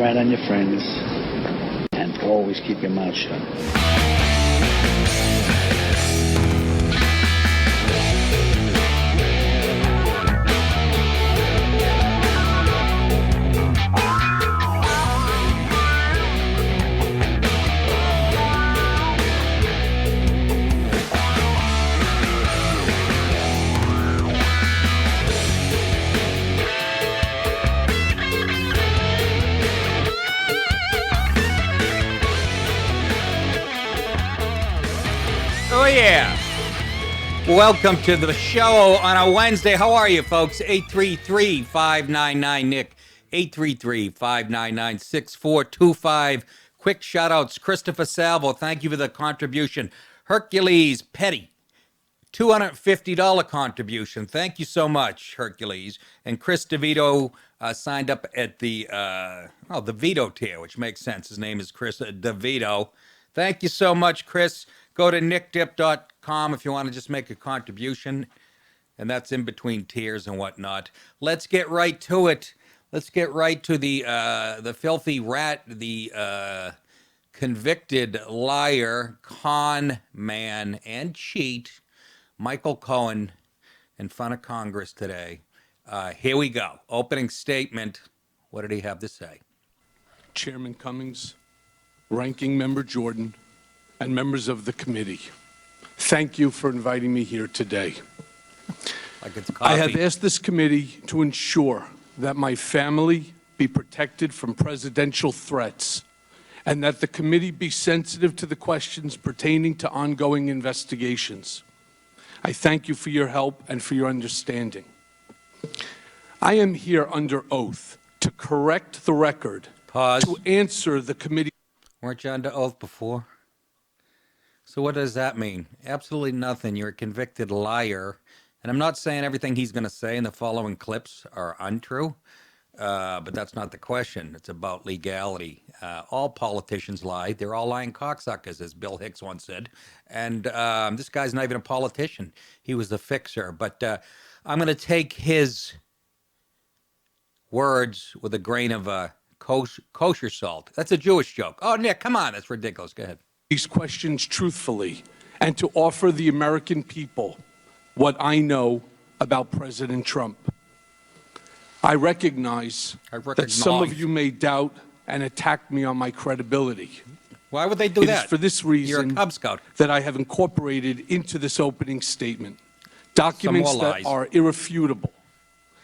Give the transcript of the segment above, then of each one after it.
rat on your friends, and always keep your mouth shut. Oh, yeah. Welcome to the show on a Wednesday. How are you, folks? 833-599-NICK. 833-599-6425. Quick shout-outs. Christopher Salvo, thank you for the contribution. Hercules Petty, $250 contribution. Thank you so much, Hercules. And Chris DeVito signed up at the Vito tier, which makes sense. His name is Chris DeVito. Thank you so much, Chris. Go to nickdip.com if you want to just make a contribution, and that's in between tiers and whatnot. Let's get right to it. Let's get right to the filthy rat, the convicted liar, con man, and cheat, Michael Cohen, in front of Congress today. Here we go. Opening statement. What did he have to say? Chairman Cummings, Ranking Member Jordan, and members of the committee, thank you for inviting me here today. Like it's coffee. I have asked this committee to ensure that my family be protected from presidential threats and that the committee be sensitive to the questions pertaining to ongoing investigations. I thank you for your help and for your understanding. I am here under oath to correct the record. Pause. To answer the committee. Weren't you under oath before? So what does that mean? Absolutely nothing. You're a convicted liar. And I'm not saying everything he's going to say in the following clips are untrue, but that's not the question. It's about legality. All politicians lie. They're all lying cocksuckers, as Bill Hicks once said. And this guy's not even a politician. He was a fixer. But I'm going to take his words with a grain of kosher salt. That's a Jewish joke. Oh, Nick, come on. That's ridiculous. Go ahead. These questions truthfully and to offer the American people what I know about President Trump. I recognize that some of you may doubt and attack me on my credibility. Why would they do that? It is for this reason You're a Cub Scout. that I have incorporated into this opening statement documents that are irrefutable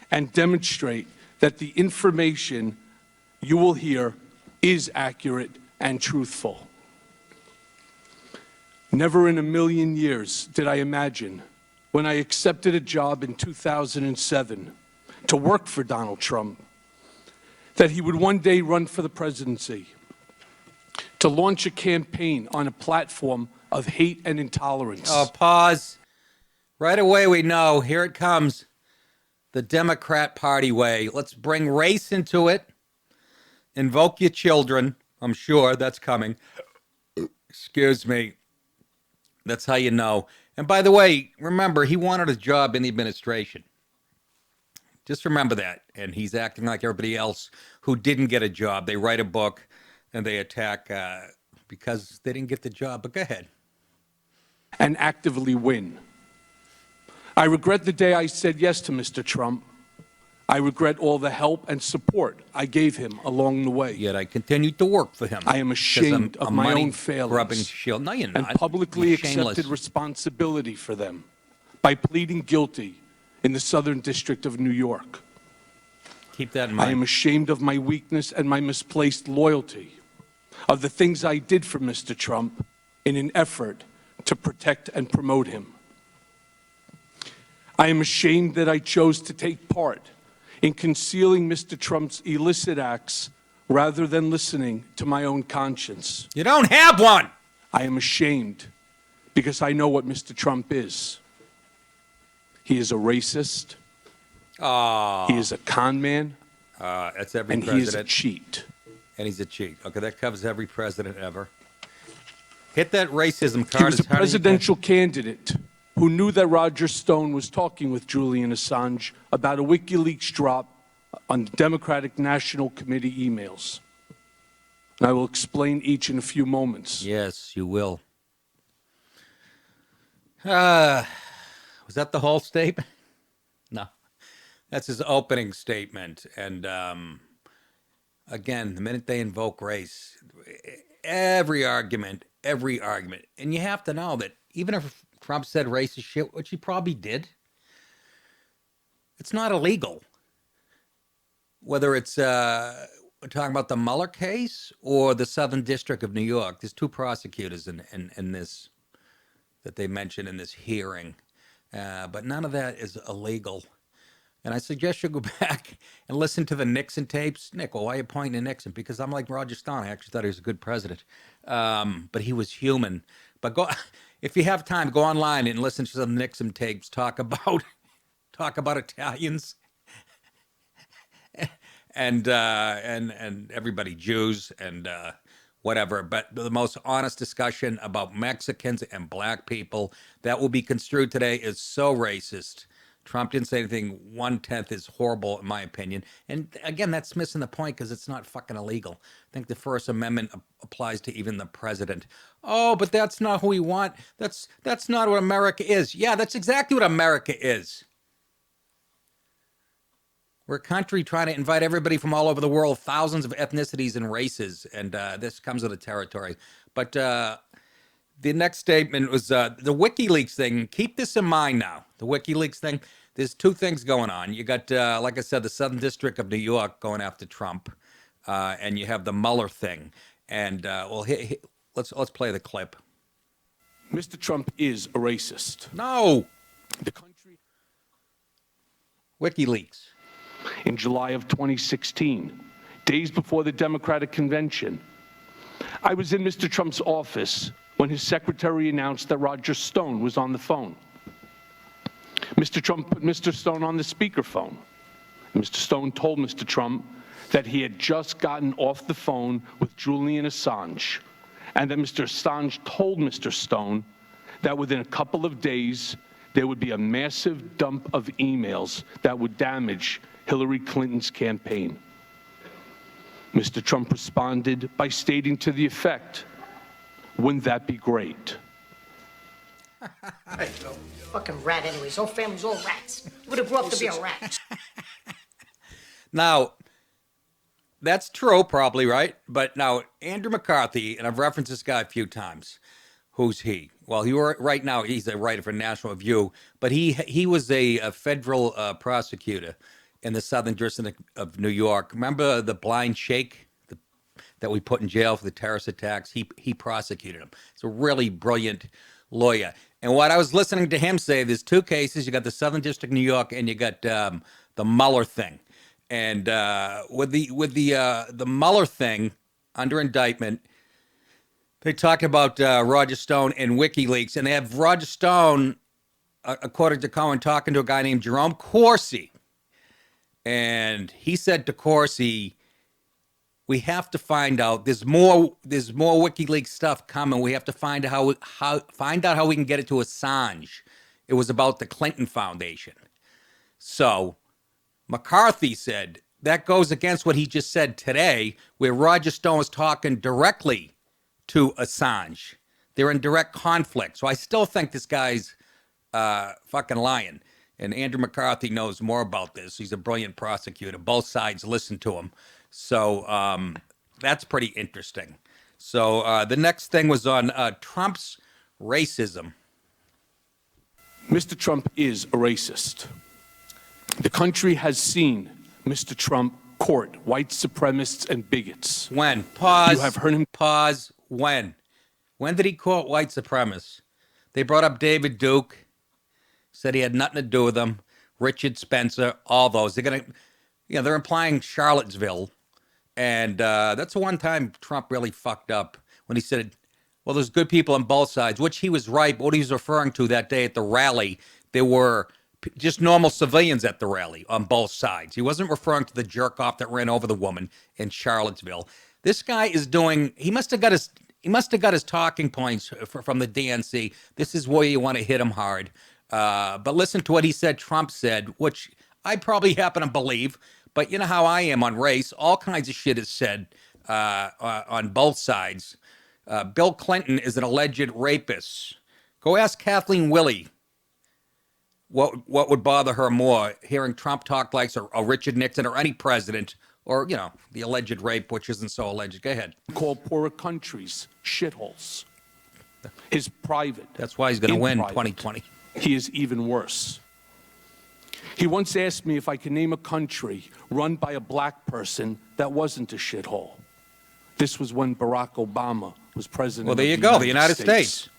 and demonstrate that the information you will hear is accurate and truthful. Never in a million years did I imagine, when I accepted a job in 2007 to work for Donald Trump, that he would one day run for the presidency, to launch a campaign on a platform of hate and intolerance. Oh, pause. Right away we know, here it comes, the Democrat Party way. Let's bring race into it. Invoke your children. I'm sure that's coming. Excuse me. That's how you know. And by the way, remember, he wanted a job in the administration. Just remember that. And he's acting like everybody else who didn't get a job. They write a book and they attack because they didn't get the job. But go ahead. And actively win. I regret the day I said yes to Mr. Trump. I regret all the help and support I gave him along the way. Yet I continued to work for him. I am ashamed of my own failings No, you're not. and publicly accepted responsibility for them by pleading guilty in the Southern District of New York. Keep that in mind. I am ashamed of my weakness and my misplaced loyalty, of the things I did for Mr. Trump in an effort to protect and promote him. I am ashamed that I chose to take part in concealing Mr. Trump's illicit acts rather than listening to my own conscience. You don't have one! I am ashamed because I know what Mr. Trump is. He is a racist. He is a con man. That's every and president. He is a cheat. And he's a cheat. Okay, that covers every president ever. Hit that racism card. He was a presidential candidate who knew that Roger Stone was talking with Julian Assange about a WikiLeaks drop on the Democratic National Committee emails. I will explain each in a few moments. Yes, you will. Was that the whole statement? No. That's his opening statement. And again, the minute they invoke race, every argument, and you have to know that even if Trump said racist shit, which he probably did, it's not illegal. Whether it's we're talking about the Mueller case or the Southern District of New York, there's two prosecutors in this that they mentioned in this hearing, but none of that is illegal. And I suggest you go back and listen to the Nixon tapes. Nick, well, why are you pointing to Nixon? Because I'm like Roger Stone. I actually thought he was a good president, but he was human. But go, if you have time, go online and listen to some Nixon tapes. Talk about Italians and everybody, Jews and whatever. But the most honest discussion about Mexicans and black people that will be construed today is so racist. Trump didn't say anything 1/10 is horrible, in my opinion. And again, that's missing the point because it's not fucking illegal. I think the First Amendment applies to even the president. Oh, but that's not who we want. That's not what America is. Yeah, that's exactly what America is. We're a country trying to invite everybody from all over the world, thousands of ethnicities and races, and this comes with the territory. But the next statement was the WikiLeaks thing. Keep this in mind now. The WikiLeaks thing. There's two things going on. You got, like I said, the Southern District of New York going after Trump, and you have the Mueller thing. And let's play the clip. Mr. Trump is a racist. No. The country. WikiLeaks. In July of 2016, days before the Democratic convention, I was in Mr. Trump's office when his secretary announced that Roger Stone was on the phone. Mr. Trump put Mr. Stone on the speakerphone. Mr. Stone told Mr. Trump that he had just gotten off the phone with Julian Assange, and that Mr. Assange told Mr. Stone that within a couple of days, there would be a massive dump of emails that would damage Hillary Clinton's campaign. Mr. Trump responded by stating to the effect, "Wouldn't that be great?" Fucking rat anyways. Whole family's all rats. Would have grew up to be a rat. Now, that's true, probably, right? But now, Andrew McCarthy, and I've referenced this guy a few times. Who's he? Well, right now, he's a writer for National Review, but he was a federal prosecutor in the Southern District of New York. Remember the blind sheikh that we put in jail for the terrorist attacks? He prosecuted him. He's a really brilliant lawyer. And what I was listening to him say, there's two cases. You got the Southern District of New York, and you got the Mueller thing. And with the Mueller thing under indictment, they talk about Roger Stone and WikiLeaks, and they have Roger Stone, according to Cohen, talking to a guy named Jerome Corsi. And he said to Corsi, we have to find out. There's more WikiLeaks stuff coming. We have to find out how we can get it to Assange. It was about the Clinton Foundation. So McCarthy said that goes against what he just said today, where Roger Stone was talking directly to Assange. They're in direct conflict. So I still think this guy's fucking lying. And Andrew McCarthy knows more about this. He's a brilliant prosecutor. Both sides listen to him. So that's pretty interesting. So the next thing was on Trump's racism. Mr. Trump is a racist. The country has seen Mr. Trump court white supremacists and bigots. When? Pause. You have heard him. Pause. When? When did he court white supremacists? They brought up David Duke. Said he had nothing to do with them. Richard Spencer, all those. They're implying Charlottesville. And that's the one time Trump really fucked up when he said, well, there's good people on both sides, which he was right. But what he was referring to that day at the rally, there were just normal civilians at the rally on both sides. He wasn't referring to the jerk off that ran over the woman in Charlottesville. This guy is doing, he must have got his talking points from the DNC. This is where you want to hit him hard. But listen to what he said Trump said, which I probably happen to believe. But you know how I am on race. All kinds of shit is said on both sides. Bill Clinton is an alleged rapist. Go ask Kathleen Willey what would bother her more, hearing Trump talk like or Richard Nixon or any president, or, the alleged rape, which isn't so alleged. Go ahead. Call poorer countries shitholes. His private. That's why he's going to win private, 2020. He is even worse. He once asked me if I could name a country run by a black person that wasn't a shithole. This was when Barack Obama was president. Well, there you go, the United States.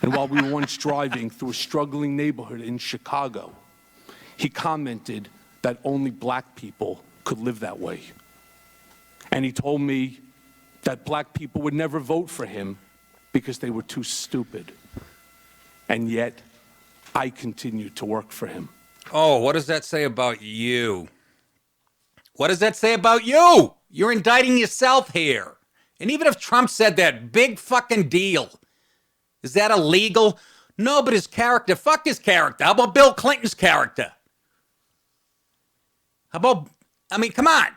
And while we were once driving through a struggling neighborhood in Chicago, he commented that only black people could live that way. And he told me that black people would never vote for him because they were too stupid. And yet, I continued to work for him. Oh, what does that say about you? What does that say about you? You're indicting yourself here. And even if Trump said that, big fucking deal. Is that illegal? No, but his character, fuck his character. How about Bill Clinton's character? How about, come on.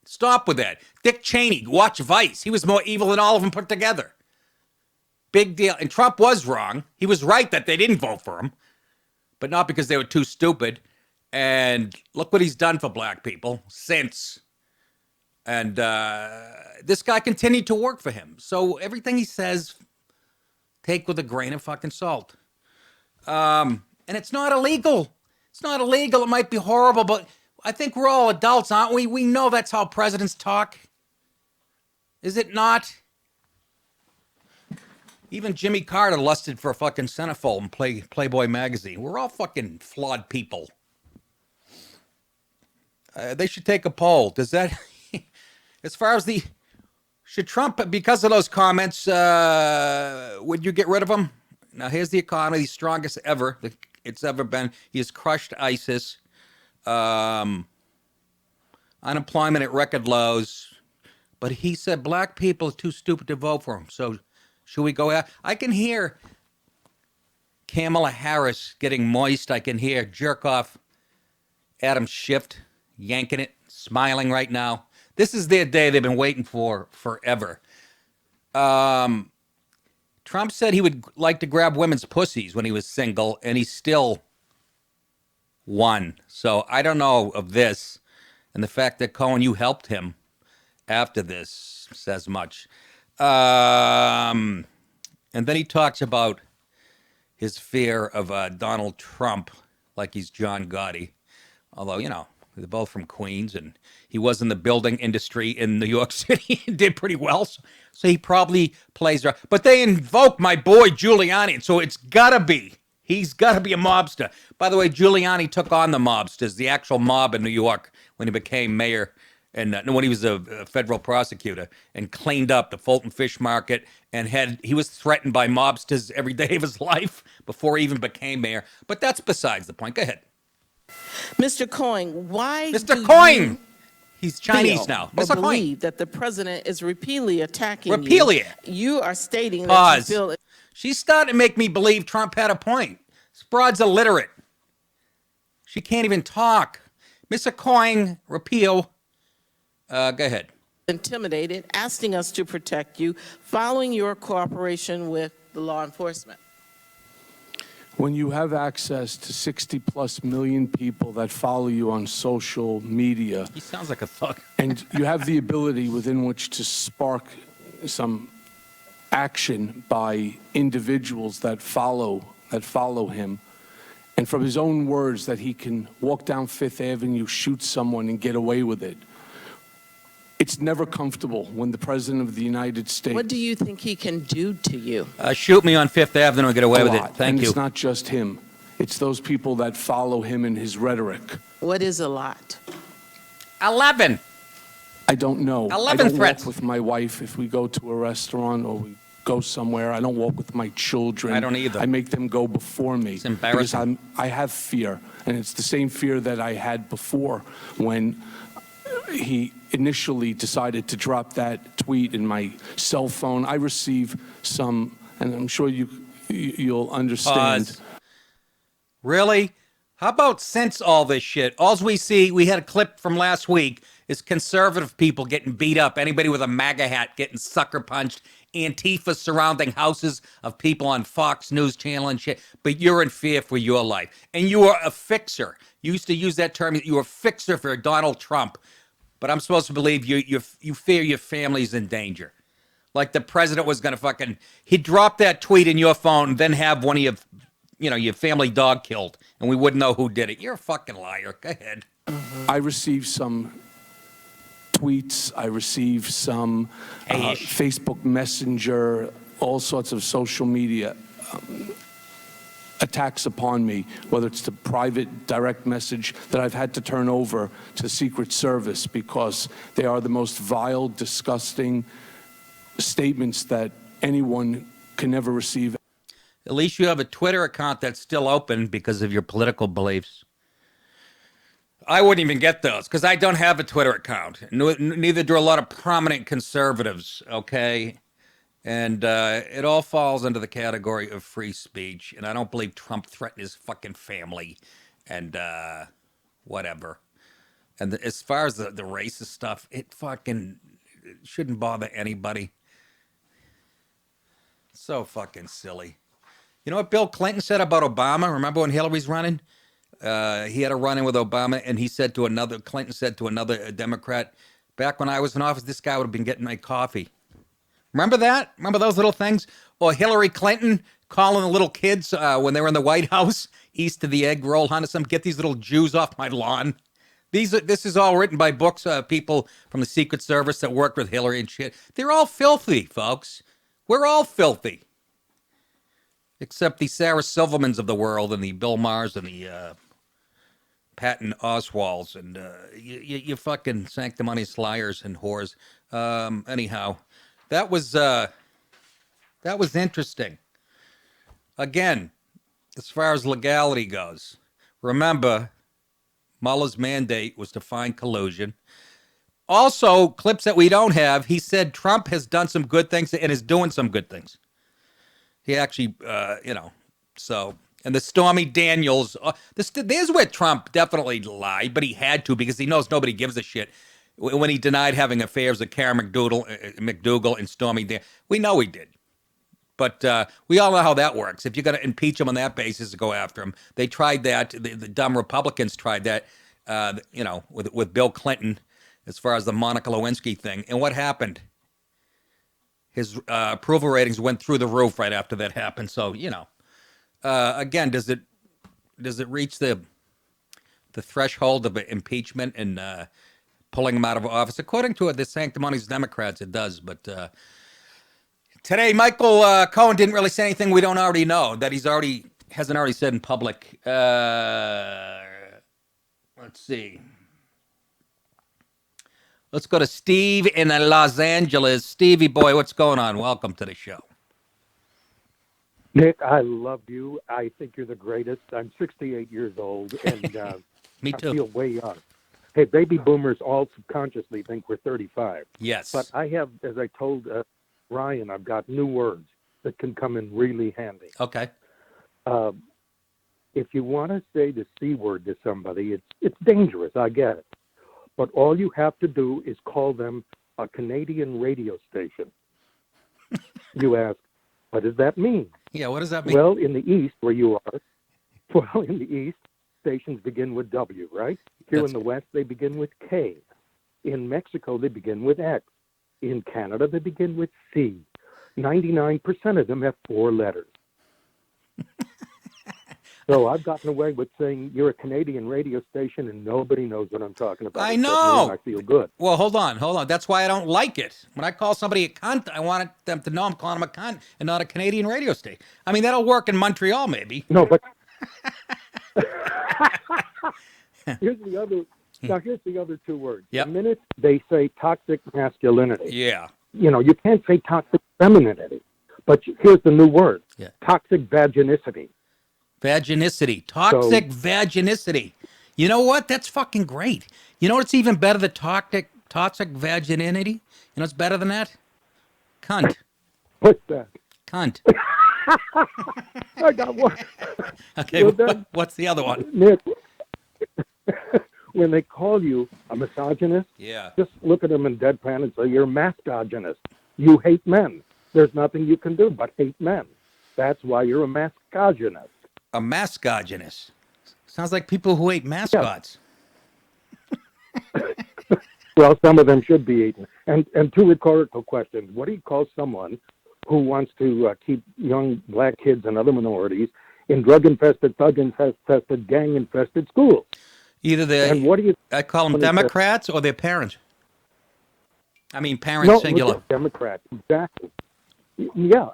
Stop with that. Dick Cheney, watch Vice. He was more evil than all of them put together. Big deal. And Trump was wrong. He was right that they didn't vote for him, but not because they were too stupid. And look what he's done for black people since. And this guy continued to work for him. So everything he says, take with a grain of fucking salt. And it's not illegal. It's not illegal. It might be horrible, but I think we're all adults, aren't we? We know that's how presidents talk. Is it not? Even Jimmy Carter lusted for a fucking centerfold in Playboy magazine. We're all fucking flawed people. They should take a poll. Does that, as far as should Trump, because of those comments, would you get rid of him? Now, here's the economy, the strongest ever it's ever been. He has crushed ISIS. Unemployment at record lows. But he said black people are too stupid to vote for him. So should we go out? I can hear Kamala Harris getting moist. I can hear jerk off Adam Schiff yanking it, smiling right now. This is their day they've been waiting for forever. Trump said he would like to grab women's pussies when he was single, and he still won. So I don't know of this. And the fact that, Cohen, you helped him after this says much. And then he talks about his fear of Donald Trump, like he's John Gotti. Although, they're both from Queens, and he was in the building industry in New York City and did pretty well. So he probably plays around. But they invoke my boy Giuliani, and so it's got to be. He's got to be a mobster. By the way, Giuliani took on the mobsters, the actual mob in New York, when he became mayor and when he was a federal prosecutor, and cleaned up the Fulton Fish Market, and he was threatened by mobsters every day of his life before he even became mayor. But that's besides the point. Go ahead. Mr. Cohen, why Mr. Cohen! He's Chinese now. Or Mr. Cohen. believe that the president is repeatedly attacking Repeatedly. You are stating Pause. that you feel... She's starting to make me believe Trump had a point. This broad's illiterate. She can't even talk. Mr. Cohen, repeal. Go ahead. Intimidated, asking us to protect you, following your cooperation with the law enforcement. When you have access to 60+ million people that follow you on social media, He sounds like a thug. and you have the ability within which to spark some action by individuals that follow him, and from his own words that he can walk down Fifth Avenue, shoot someone, and get away with it. It's never comfortable when the President of the United States... What do you think he can do to you? Shoot me on Fifth Avenue and get away with it. Thank and you. It's not just him. It's those people that follow him in his rhetoric. What is a lot? 11. I don't know. 11 I don't threats. walk with my wife if we go to a restaurant or we go somewhere. I don't walk with my children. I don't either. I make them go before me. It's embarrassing. Because I have fear, and it's the same fear that I had before when he initially decided to drop that tweet in my cell phone. I receive some, and I'm sure you'll understand. Pause. Really? How about since all this shit, all we see, we had a clip from last week, It's conservative people getting beat up, anybody with a MAGA hat getting sucker punched, Antifa surrounding houses of people on Fox News Channel and shit, but you're in fear for your life. And you are a fixer. You used to use that term, you're a fixer for Donald Trump. But I'm supposed to believe you fear your family's in danger. Like the president was going to he'd drop that tweet in your phone, then have one of your family dog killed, and we wouldn't know who did it. You're a fucking liar. Go ahead. I received some tweets. I received some Facebook Messenger, all sorts of social media attacks upon me, whether it's the private direct message that I've had to turn over to Secret Service because they are the most vile, disgusting statements that anyone can ever receive. At least you have a Twitter account that's still open because of your political beliefs. I wouldn't even get those because I don't have a Twitter account. Neither do a lot of prominent conservatives, okay? And it all falls under the category of free speech. And I don't believe Trump threatened his fucking family and whatever. And as far as the racist stuff, it shouldn't bother anybody. So fucking silly. You know what Bill Clinton said about Obama? Remember when Hillary's running? He had a run-in with Obama, and Clinton said to another Democrat, back when I was in office, this guy would have been getting my coffee. Remember that? Remember those little things? Or Hillary Clinton calling the little kids when they were in the White House, east of the egg roll hunt, get these little Jews off my lawn. This is all written by people from the Secret Service that worked with Hillary and shit. They're all filthy, folks. We're all filthy. Except the Sarah Silvermans of the world and the Bill Maher's and the Patton Oswalds and you fucking sanctimonious liars and whores. Anyhow, that was interesting. Again, as far as legality goes, remember, Mueller's mandate was to find collusion. Also, clips that we don't have, he said Trump has done some good things and is doing some good things. He actually, so... And the Stormy Daniels, there's where Trump definitely lied, but he had to because he knows nobody gives a shit. When he denied having affairs with Karen McDougal and Stormy Daniels, we know he did. But we all know how that works. If you're going to impeach him on that basis, go after him. They tried that. The dumb Republicans tried that, with Bill Clinton as far as the Monica Lewinsky thing. And what happened? His approval ratings went through the roof right after that happened. So, again, does it reach the threshold of impeachment and pulling him out of office? According to the sanctimonious Democrats, it does. But today, Michael Cohen didn't really say anything we don't already know that hasn't already said in public. Let's see. Let's go to Steve in Los Angeles. Stevie boy, what's going on? Welcome to the show. Nick, I love you. I think you're the greatest. I'm 68 years old, and Me too. I feel way young. Hey, baby boomers all subconsciously think we're 35. Yes. But I have, as I told Ryan, I've got new words that can come in really handy. Okay. If you want to say the C word to somebody, it's dangerous. I get it. But all you have to do is call them a Canadian radio station. You ask, what does that mean? Yeah, what does that mean? Well, in the East, where you are, in the East, stations begin with W, right? Here in the West, they begin with K. In Mexico, they begin with X. In Canada, they begin with C. 99% of them have 4 letters. So I've gotten away with saying you're a Canadian radio station and nobody knows what I'm talking about. I know. I feel good. Well, hold on. That's why I don't like it. When I call somebody a cunt, I want them to know I'm calling them a cunt and not a Canadian radio station. I mean, that'll work in Montreal, maybe. No, but here's the other 2 words. Yep. The minute they say toxic masculinity, Yeah. you can't say toxic femininity, but here's the new word. Yeah. Toxic vaginicity. Vaginicity. Toxic vaginicity. You know what? That's fucking great. You know what's even better than toxic vagininity? You know what's better than that? Cunt. What's that? Cunt. I got one. Okay, Well, what's the other one? Nick, when they call you a misogynist, Yeah. just look at them in deadpan and say you're a mascogynist. You hate men. There's nothing you can do but hate men. That's why you're a mascogynist. A mascogynist. Sounds like people who ate mascots. Well, some of them should be eaten. And two rhetorical questions. What do you call someone who wants to keep young black kids and other minorities in drug-infested, thug-infested, gang-infested schools? Either And what do you? I call them when it says- Democrats or their parents. I mean, parents No, singular. Democrats, exactly. Yeah.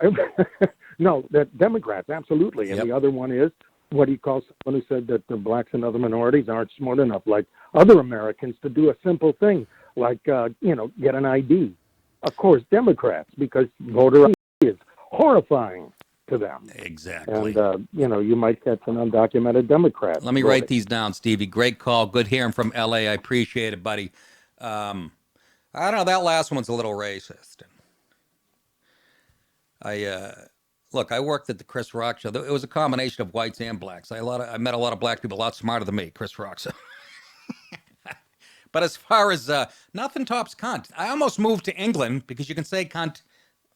No, that Democrats, absolutely. And Yep. the other one is, what do you call someone who said that the blacks and other minorities aren't smart enough, like other Americans, to do a simple thing, like, get an ID? Of course, Democrats, because voter ID is horrifying to them. Exactly. And, you might catch an undocumented Democrat. Let me write these down, Stevie. Great call. Good hearing from L.A. I appreciate it, buddy. I don't know. That last one's a little racist. Look, I worked at the Chris Rock show. It was a combination of whites and blacks. I met a lot of black people a lot smarter than me, Chris Rock. So. But as far as nothing tops cunt. I almost moved to England because you can say cunt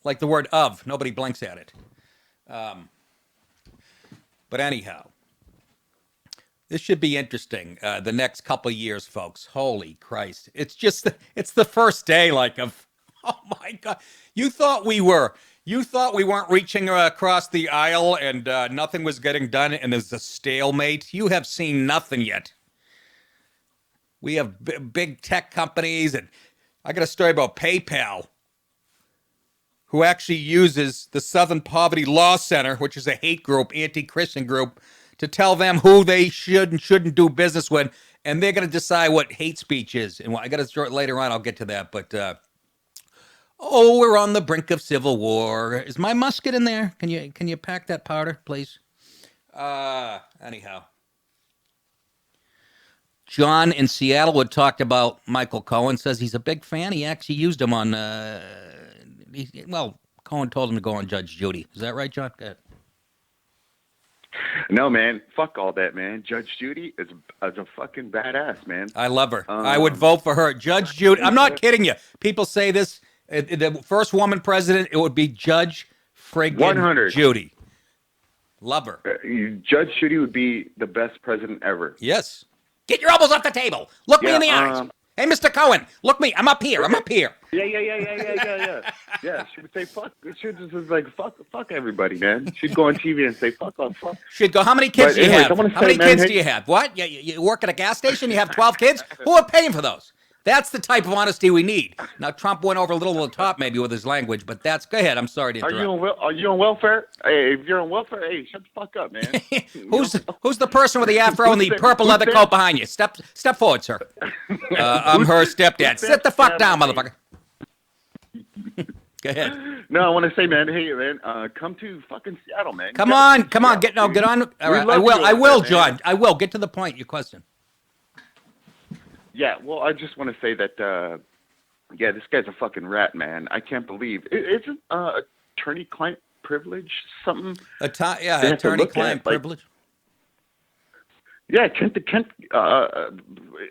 like the word of. Nobody blinks at it. But anyhow, this should be interesting. The next couple of years, folks. Holy Christ! It's the first day, of. Oh my God! You thought we weren't reaching across the aisle and nothing was getting done, and there's a stalemate. You have seen nothing yet. We have big tech companies, and I got a story about PayPal, who actually uses the Southern Poverty Law Center, which is a hate group, anti-Christian group, to tell them who they should and shouldn't do business with, and they're going to decide what hate speech is. And I got a story later on. I'll get to that, but. We're on the brink of civil war. Is my musket in there? Can you pack that powder, please? Anyhow. John in Seattle had talked about Michael Cohen, says he's a big fan. He actually used him on, Cohen told him to go on Judge Judy. Is that right, John? Go ahead. No, man. Fuck all that, man. Judge Judy is a fucking badass, man. I love her. I would vote for her. Judge Judy. I'm not kidding you. People say this. The first woman president, it would be Judge friggin' 100. Judy. Love her. Judge Judy would be the best president ever. Yes. Get your elbows off the table. Look me in the eyes. Hey, Mr. Cohen, look me. I'm up here. Yeah. Yeah, she would say fuck. She would just like fuck everybody, man. She'd go on TV and say fuck on fuck. She'd go, how many kids do you have? How many kids do you have? What? You work at a gas station? You have 12 kids? Who are paying for those? That's the type of honesty we need. Now, Trump went over a little to the top maybe with his language, but go ahead. I'm sorry to interrupt. Are you on welfare? Hey, if you're on welfare, hey, shut the fuck up, man. Who's the person with the afro and the purple leather coat behind you? Step forward, sir. I'm her stepdad. Sit the fuck down, motherfucker. Go ahead. No, I want to say, man, hey, man, come to fucking Seattle, man. Come on. Get on. All right, I will, John. I will. Get to the point, your question. Yeah, well, I just want to say that, this guy's a fucking rat, man. I can't believe. Isn't attorney-client privilege something? Attorney-client privilege. Yeah,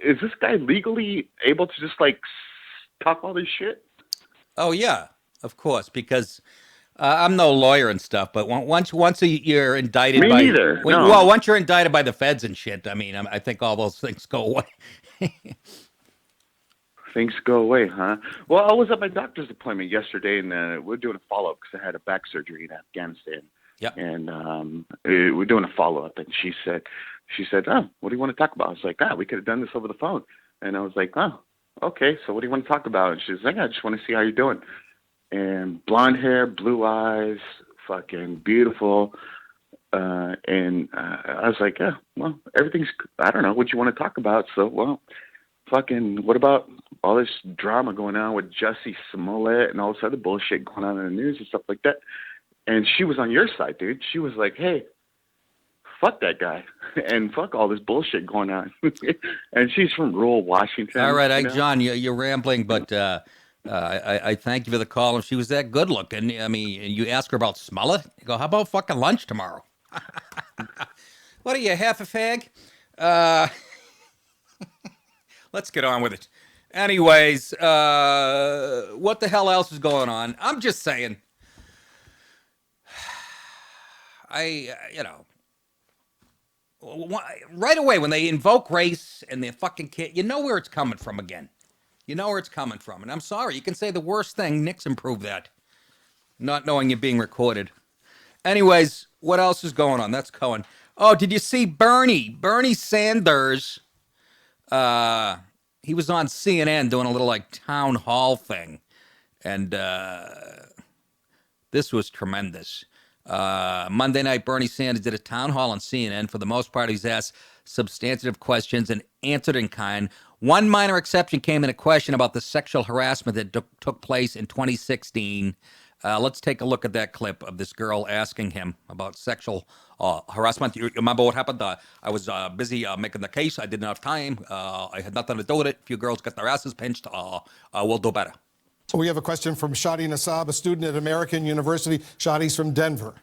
is this guy legally able to just, talk all this shit? Oh, yeah, of course, because I'm no lawyer and stuff, but once you're indicted Me neither. No. Well, once you're indicted by the feds and shit, I mean, I think all those things go away. Things go away, huh? Well, I was at my doctor's appointment yesterday, and we're doing a follow-up because I had a back surgery in Afghanistan. Yep. And we're doing a follow-up, and she said, oh, what do you want to talk about? I was like, we could have done this over the phone. And I was like, oh, okay, so what do you want to talk about? And she's like, I just want to see how you're doing. And blonde hair, blue eyes, fucking beautiful. And I was like, yeah, well, everything's, I don't know what you want to talk about. So, well, fucking, what about all this drama going on with Jussie Smollett and all this other bullshit going on in the news and stuff like that? And she was on your side, dude. She was like, hey, fuck that guy and fuck all this bullshit going on. And she's from rural Washington. All right, John, you're rambling, but I thank you for the call. If she was that good looking, I mean, you ask her about Smollett, you go, how about fucking lunch tomorrow? What are you, half a fag? Let's get on with it. Anyways, what the hell else is going on? I'm just saying. Right away when they invoke race and the fucking kid, you know where it's coming from again. You know where it's coming from. And I'm sorry, you can say the worst thing. Nixon proved that. Not knowing you're being recorded. Anyways, what else is going on? That's Cohen. Oh, did you see Bernie? Bernie Sanders, he was on CNN doing a little like town hall thing. And this was tremendous. Monday night, Bernie Sanders did a town hall on CNN. For the most part, he's asked substantive questions and answered in kind. One minor exception came in a question about the sexual harassment that took place in 2016. Let's take a look at that clip of this girl asking him about sexual harassment. You remember what happened? I was busy making the case. I didn't have time. I had nothing to do with it. A few girls got their asses pinched. We'll do better. So we have a question from Shadi Nassab, a student at American University. Shadi's from Denver.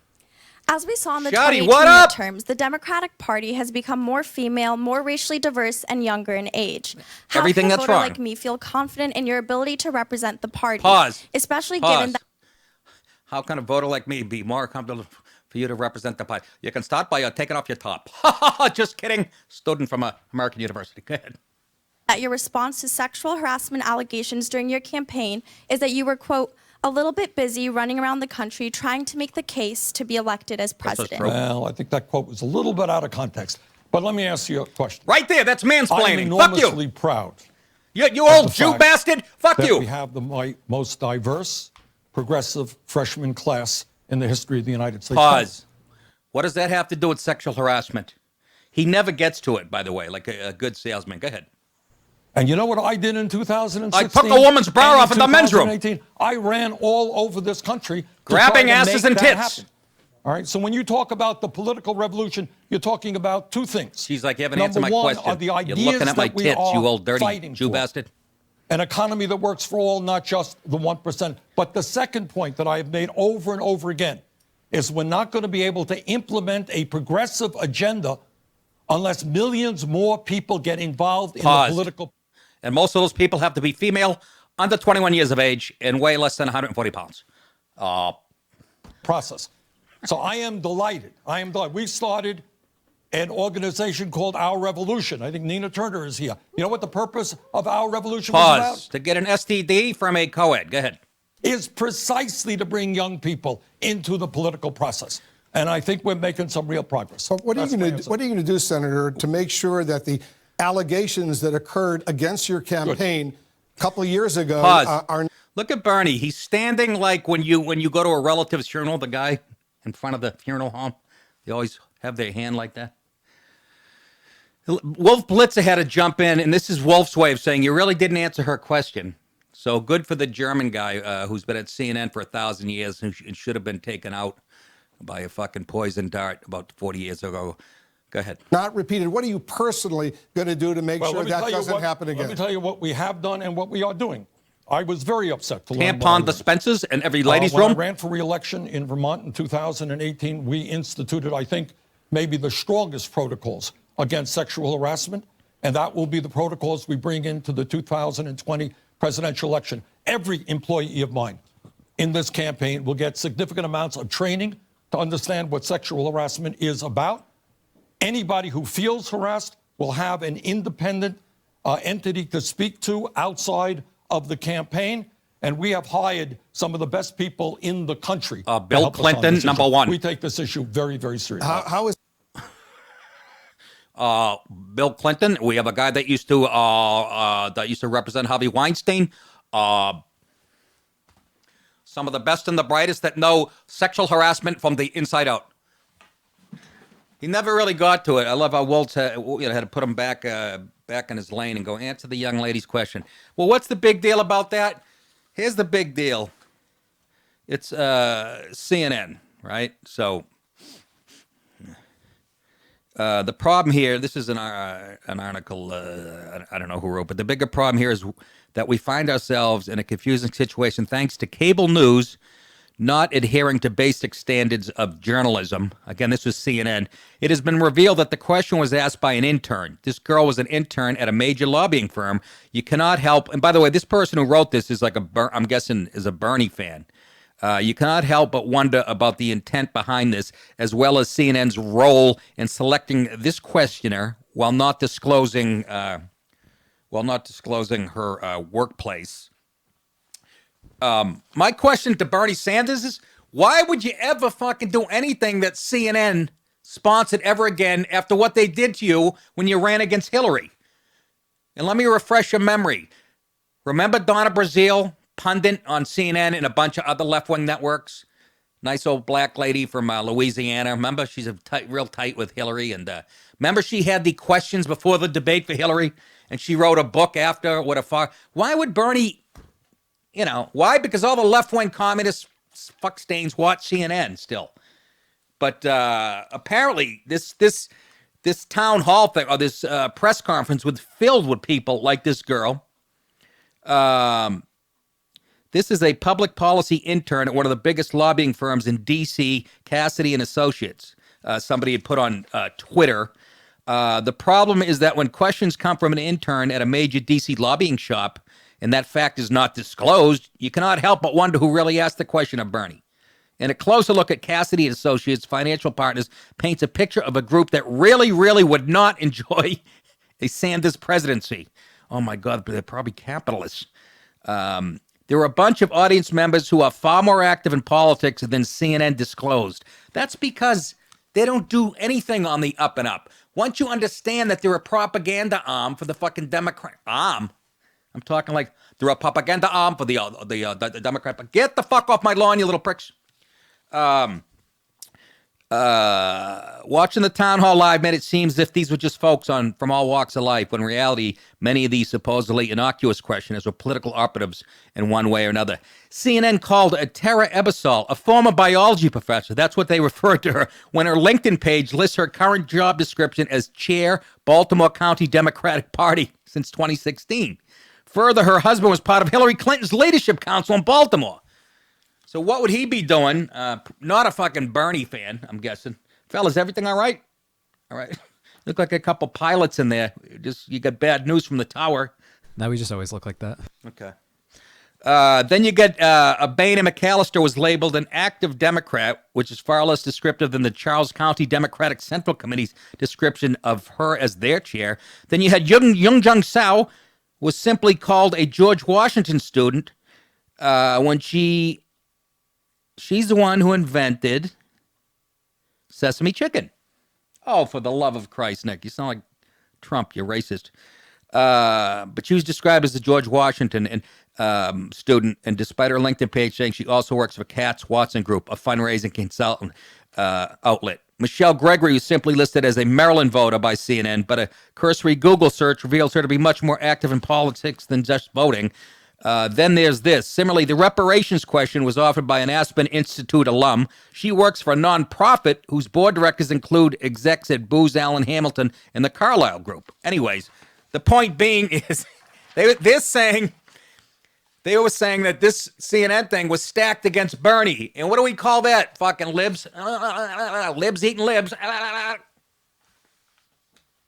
As we saw in the Shadi, 2018 what up? midterms, the Democratic Party has become more female, more racially diverse, and younger in age. How Everything can a that's voter wrong. like me feel confident in your ability to represent the party? Pause. Especially Pause. given that... How can a voter like me be more comfortable for you to represent the party? You can start by taking off your top. Just kidding. Student from American University. Go ahead. that your response to sexual harassment allegations during your campaign is that you were, quote, a little bit busy running around the country trying to make the case to be elected as president. Well, I think that quote was a little bit out of context. But let me ask you a question. Right there, that's mansplaining. I'm Fuck enormously you. proud. You old Jew bastard. Fuck that you. We have the most diverse, progressive freshman class in the history of the United States. Pause. What does that have to do with sexual harassment? He never gets to it, by the way, like a good salesman. Go ahead. And you know what I did in 2016? I took a woman's bra off in the men's room. I ran all over this country grabbing to try to asses make and that tits. happen. All right, so when you talk about the political revolution, you're talking about two things. She's like, you haven't answered Number my one question. are the You're ideas looking at my that we tits, are you old dirty fighting Jew for. bastard. An economy that works for all, not just the 1%. But the second point that I have made over and over again is we're not going to be able to implement a progressive agenda unless millions more people get involved in the political. And most of those people have to be female, under 21 years of age, and weigh less than 140 pounds. Process. So I am delighted. I am delighted. We started an organization called Our Revolution. I think Nina Turner is here. You know what the purpose of Our Revolution was about? To get an STD from a co-ed. Go ahead. Is precisely to bring young people into the political process. And I think we're making some real progress. So what are you going to do, Senator, to make sure that the allegations that occurred against your campaign a couple of years ago are... Look at Bernie. He's standing like when you go to a relative's funeral, the guy in front of the funeral home, they always have their hand like that. Wolf Blitzer had to jump in, and this is Wolf's way of saying you really didn't answer her question. So good for the German guy who's been at CNN for 1,000 years and should have been taken out by a fucking poison dart about 40 years ago. Go ahead. Not repeated. What are you personally going to do to make sure that doesn't happen again? Let me tell you what we have done and what we are doing. I was very upset to learn tampon dispensers in every ladies' room. When I ran for re-election in Vermont in 2018, we instituted, I think, maybe the strongest protocols against sexual harassment, and that will be the protocols we bring into the 2020 presidential election. Every employee of mine in this campaign will get significant amounts of training to understand what sexual harassment is about. Anybody who feels harassed will have an independent entity to speak to outside of the campaign, and we have hired some of the best people in the country. Bill Clinton, number one. We take this issue very, very seriously. How is Bill Clinton? We have a guy that used to represent Harvey Weinstein. Some of the best and the brightest that know sexual harassment from the inside out. He never really got to it. I love how Waltz had to put him back in his lane and go answer the young lady's question. Well, what's the big deal about that? Here's the big deal. It's CNN, right? So the problem here, this is an article, I don't know who wrote, but the bigger problem here is that we find ourselves in a confusing situation thanks to cable news not adhering to basic standards of journalism. Again, this was CNN. It has been revealed that the question was asked by an intern. This girl was an intern at a major lobbying firm. You cannot help, and by the way, this person who wrote this is like I'm guessing is a Bernie fan. You cannot help but wonder about the intent behind this, as well as CNN's role in selecting this questioner while not disclosing her workplace. My question to Bernie Sanders is, why would you ever fucking do anything that CNN sponsored ever again after what they did to you when you ran against Hillary? And let me refresh your memory. Remember Donna Brazile, pundit on CNN and a bunch of other left-wing networks? Nice old black lady from Louisiana. Remember, she's real tight with Hillary. And remember, she had the questions before the debate for Hillary, and she wrote a book after. Why would Bernie? Why? Because all the left-wing communist fuckstains watch CNN still. But apparently, this town hall thing, or this press conference was filled with people like this girl. This is a public policy intern at one of the biggest lobbying firms in D.C., Cassidy and Associates. Somebody had put on Twitter. The problem is that when questions come from an intern at a major D.C. lobbying shop, and that fact is not disclosed, you cannot help but wonder who really asked the question of Bernie. And a closer look at Cassidy and Associates, financial partners, paints a picture of a group that really, really would not enjoy a Sanders presidency. Oh my God, they're probably capitalists. There are a bunch of audience members who are far more active in politics than CNN disclosed. That's because they don't do anything on the up and up. Once you understand that they're a propaganda arm for the fucking Democrat arm, I'm talking like they're a propaganda arm for the Democrat. But get the fuck off my lawn, you little pricks. Watching the town hall live made it seem as if these were just folks from all walks of life, when in reality, many of these supposedly innocuous questioners were political operatives in one way or another. CNN called Tara Ebersol, a former biology professor. That's what they referred to her, when her LinkedIn page lists her current job description as chair, Baltimore County Democratic Party since 2016. Further, her husband was part of Hillary Clinton's leadership council in Baltimore. So what would he be doing? Not a fucking Bernie fan, I'm guessing. Fellas, everything all right? All right. Look like a couple pilots in there. You got bad news from the tower. No, we just always look like that. Okay. Then you get Bain and McAllister was labeled an active Democrat, which is far less descriptive than the Charles County Democratic Central Committee's description of her as their chair. Then you had Young Jung Sao, was simply called a George Washington student when she's the one who invented sesame chicken. Oh, for the love of Christ, Nick. You sound like Trump. You're racist. But she was described as a George Washington student, and despite her LinkedIn page saying she also works for Katz Watson Group, a fundraising consultant outlet. Michelle Gregory was simply listed as a Maryland voter by CNN, but a cursory Google search reveals her to be much more active in politics than just voting. Then there's this. Similarly, the reparations question was offered by an Aspen Institute alum. She works for a nonprofit whose board directors include execs at Booz Allen Hamilton and the Carlyle Group. Anyways, the point being is they were saying that this CNN thing was stacked against Bernie. And what do we call that? Fucking libs. Libs eating libs.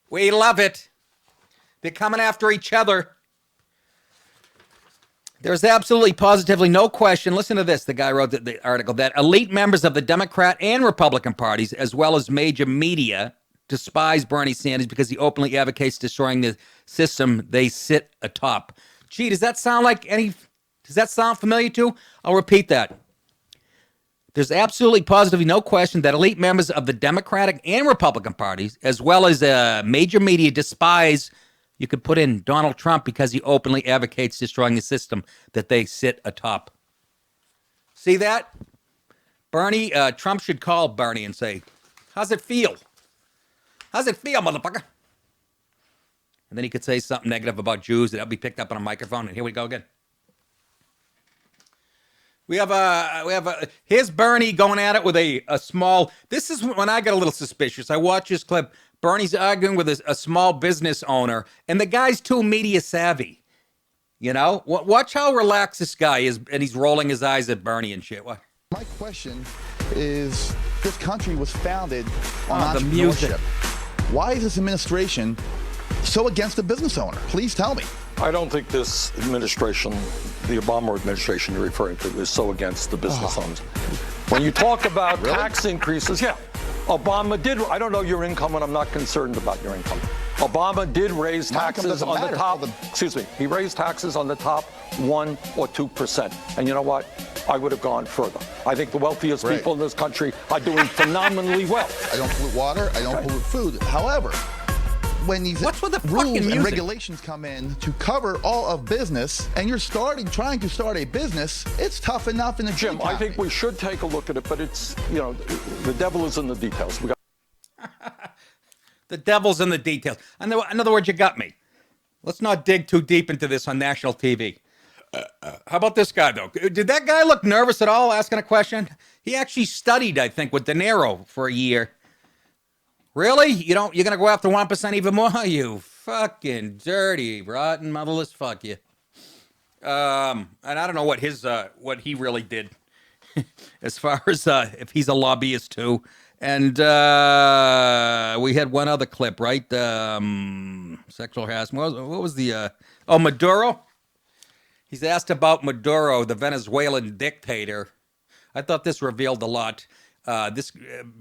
We love it. They're coming after each other. There's absolutely positively no question. Listen to this. The guy wrote the article that elite members of the Democrat and Republican parties, as well as major media, despise Bernie Sanders because he openly advocates destroying the system they sit atop. Gee, does that sound familiar to you? I'll repeat that. There's absolutely positively no question that elite members of the Democratic and Republican parties, as well as major media, despise, you could put in Donald Trump because he openly advocates destroying the system that they sit atop. See that? Trump should call Bernie and say, how's it feel? How's it feel, motherfucker? And then he could say something negative about Jews, and that'll be picked up on a microphone, and here we go again. Here's Bernie going at it with a small, this is when I get a little suspicious. I watch this clip. Bernie's arguing with a small business owner, and the guy's too media savvy. You know? Watch how relaxed this guy is, and he's rolling his eyes at Bernie and shit. What? My question is, this country was founded on the entrepreneurship. music. Why is this administration so against the business owner? Please tell me. I don't think this administration, the Obama administration you're referring to, is so against the business owners. When you talk about tax increases, Obama did. I don't know your income, and I'm not concerned about your income. Obama did raise taxes on the top. Excuse me. He raised taxes on the top 1 or 2%. And you know what? I would have gone further. I think the wealthiest people in this country are doing phenomenally well. I don't pollute water. I don't pollute food. However, when these rules and regulations come in to cover all of business, and you're trying to start a business, it's tough enough in the Jim, I think we should take a look at it, but it's, the devil is in the details. The devil's in the details. In other words, you got me. Let's not dig too deep into this on national TV. How about this guy, though? Did that guy look nervous at all asking a question? He actually studied, I think, with De Niro for a year. Really? You're going to go after 1% even more? You fucking dirty, rotten, motherless fuck you. And I don't know what he really did as far as if he's a lobbyist too. And we had one other clip, right? Sexual harassment. What was the... Maduro? He's asked about Maduro, the Venezuelan dictator. I thought this revealed a lot.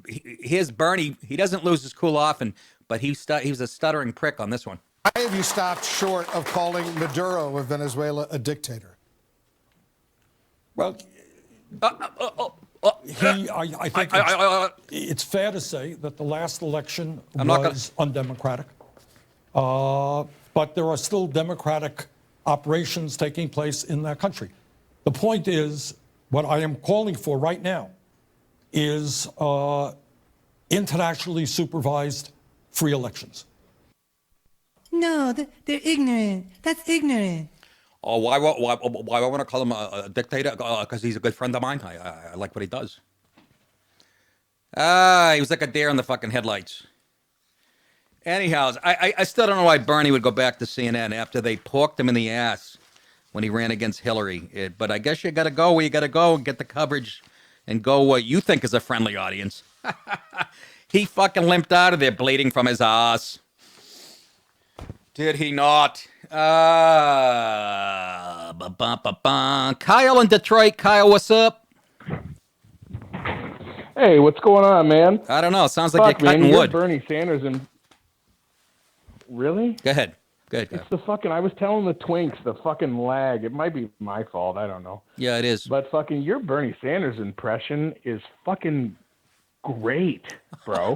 Here's Bernie. He doesn't lose his cool often, but he was a stuttering prick on this one. Why have you stopped short of calling Maduro of Venezuela a dictator? Well, I think it's fair to say that the last election was undemocratic. But there are still democratic operations taking place in that country. The point is, what I am calling for right now is internationally supervised free elections. No, they're ignorant. That's ignorant. Oh, why I want to call him a dictator? Because he's a good friend of mine. I like what he does. He was like a deer in the fucking headlights. Anyhow, I still don't know why Bernie would go back to CNN after they porked him in the ass when he ran against Hillary. But I guess you got to go where you got to go and get the coverage and go what you think is a friendly audience. He fucking limped out of there bleeding from his ass. Did he not? Kyle in Detroit. Kyle, what's up? Hey, what's going on, man? I don't know. It sounds like you're cutting wood. Bernie Sanders and... Really? Go ahead. Good. It's the fucking... I was telling the twinks, the fucking lag. It might be my fault. I don't know. Yeah, it is. But fucking your Bernie Sanders impression is fucking great, bro.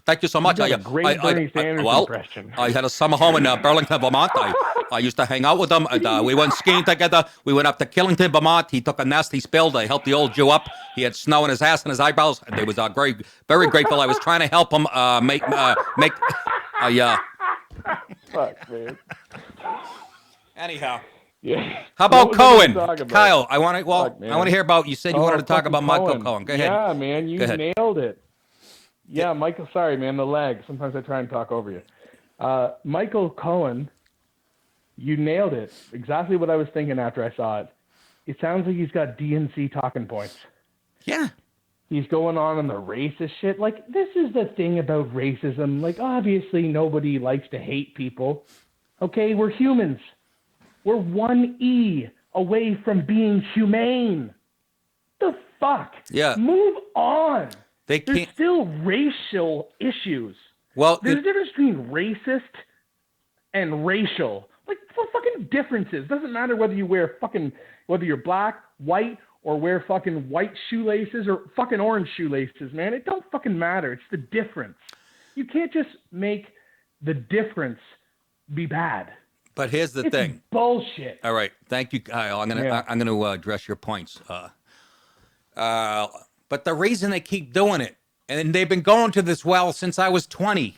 Thank you so much. You got a great Bernie Sanders impression. I had a summer home in Burlington, Vermont. I used to hang out with him. And, we went skiing together. We went up to Killington, Vermont. He took a nest he spilled. I helped the old Jew up. He had snow in his ass and his eyebrows. And they was very, very grateful. I was trying to help him make. Fuck, man. Anyhow. Yeah. How about Cohen? Kyle, I want to hear about. You said you wanted to talk about Michael Cohen. Go ahead. Yeah, man, you nailed it. Yeah, Michael. Sorry, man, the lag. Sometimes I try and talk over you. Michael Cohen, you nailed it. Exactly what I was thinking after I saw it. It sounds like he's got DNC talking points. Yeah. He's going on the racist shit. Like, this is the thing about racism. Like, obviously nobody likes to hate people. Okay, we're humans. We're one E away from being humane. The fuck? Yeah. Move on. There's still racial issues. Well, there's a difference between racist and racial. Like, what fucking differences? Doesn't matter whether you're black, white, or wear fucking white shoelaces or fucking orange shoelaces, man. It don't fucking matter. It's the difference. You can't just make the difference be bad. But here's the thing. Bullshit. All right. Thank you, Kyle. I'm gonna address your points. But the reason they keep doing it, and they've been going to this well since I was 20.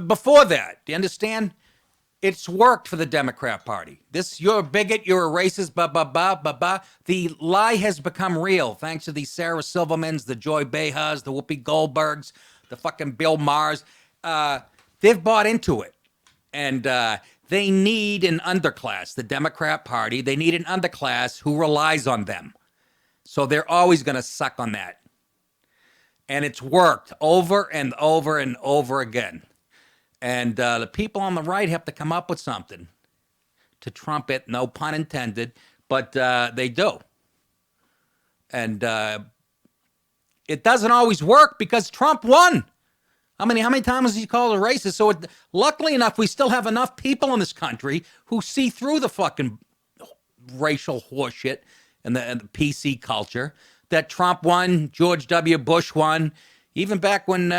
Before that, do you understand? It's worked for the Democrat Party. You're a bigot, you're a racist, The lie has become real thanks to the Sarah Silvermans, the Joy Behars, the Whoopi Goldbergs, the fucking Bill Maher's. They've bought into it. And they need an underclass, the Democrat Party. They need an underclass who relies on them. So they're always going to suck on that. And it's worked over and over and over again. And the people on the right have to come up with something to trump it, no pun intended, but they do. And it doesn't always work because Trump won. How many times has he called a racist? So luckily enough, we still have enough people in this country who see through the fucking racial horseshit and the PC culture that Trump won, George W. Bush won, even back when,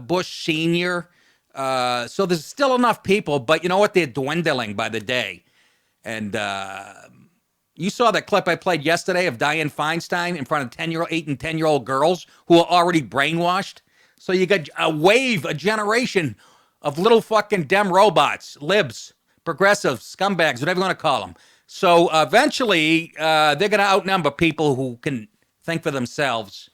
Bush Sr. So there's still enough people, but you know what? They're dwindling by the day. And you saw that clip I played yesterday of Dianne Feinstein in front of 8 and 10-year-old girls who are already brainwashed. So you got a generation of little fucking dem robots, libs, progressives, scumbags, whatever you want to call them. So eventually they're going to outnumber people who can think for themselves.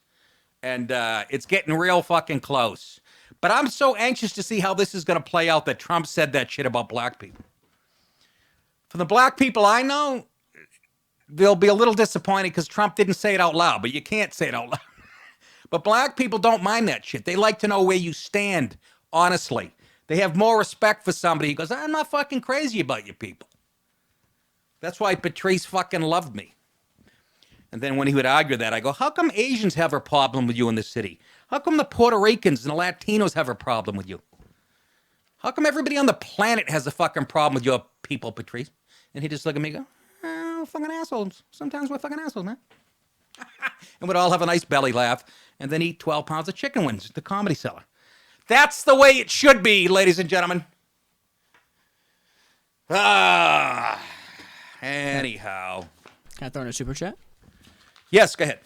And it's getting real fucking close. But I'm so anxious to see how this is going to play out that Trump said that shit about black people. For the black people I know, they'll be a little disappointed because Trump didn't say it out loud, but you can't say it out loud. But black people don't mind that shit. They like to know where you stand, honestly. They have more respect for somebody who goes, I'm not fucking crazy about you people. That's why Patrice fucking loved me. And then when he would argue that, I go, how come Asians have a problem with you in the city? How come the Puerto Ricans and the Latinos have a problem with you? How come everybody on the planet has a fucking problem with your people, Patrice? And he just look at me and go, oh, fucking assholes. Sometimes we're fucking assholes, man. And we'd all have a nice belly laugh and then eat 12 pounds of chicken wings at the Comedy Cellar. That's the way it should be, ladies and gentlemen. Anyhow. Can I throw in a super chat? Yes, go ahead.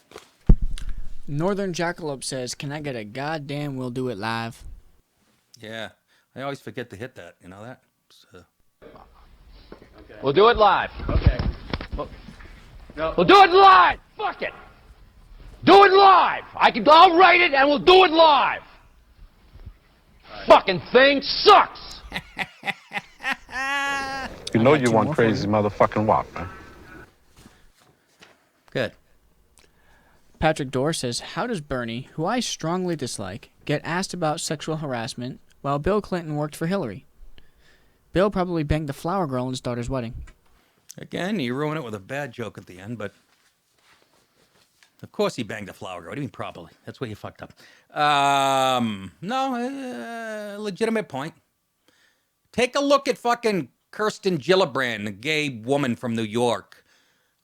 Northern Jackalope says, can I get a goddamn we'll do it live? Yeah. I always forget to hit that. You know that? So. Okay. We'll do it live. Okay. We'll do it live. Fuck it. Do it live. I'll write it and we'll do it live. Right. Fucking thing sucks. You know you want crazy motherfucking wop, man. Good. Patrick Dorr says, how does Bernie, who I strongly dislike, get asked about sexual harassment while Bill Clinton worked for Hillary? Bill probably banged the flower girl in his daughter's wedding. Again, you ruin it with a bad joke at the end, but of course he banged the flower girl. What do you mean probably? That's where you fucked up. Legitimate point. Take a look at fucking Kirsten Gillibrand, the gay woman from New York,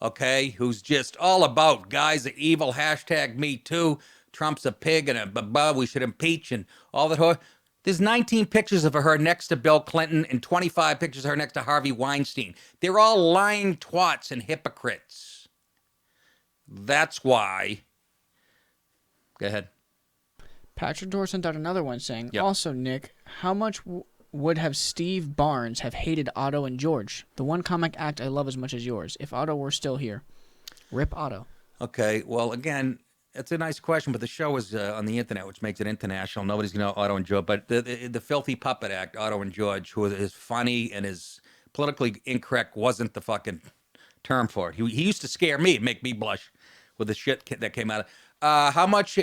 okay, who's just all about guys are evil, #MeToo, Trump's a pig and we should impeach and all that. There's 19 pictures of her next to Bill Clinton and 25 pictures of her next to Harvey Weinstein. They're all lying twats and hypocrites. That's why. Go ahead. Patrick Dorr sent out another one saying, also, Nick, how much would have Steve Barnes have hated Otto and George, the one comic act I love as much as yours, if Otto were still here? Rip Otto. Okay, well, again, it's a nice question, but the show is on the internet, which makes it international. Nobody's going to know Otto and George. But the filthy puppet act, Otto and George, who is funny and is politically incorrect, wasn't the fucking term for it. He used to scare me, make me blush with the shit that came out of how much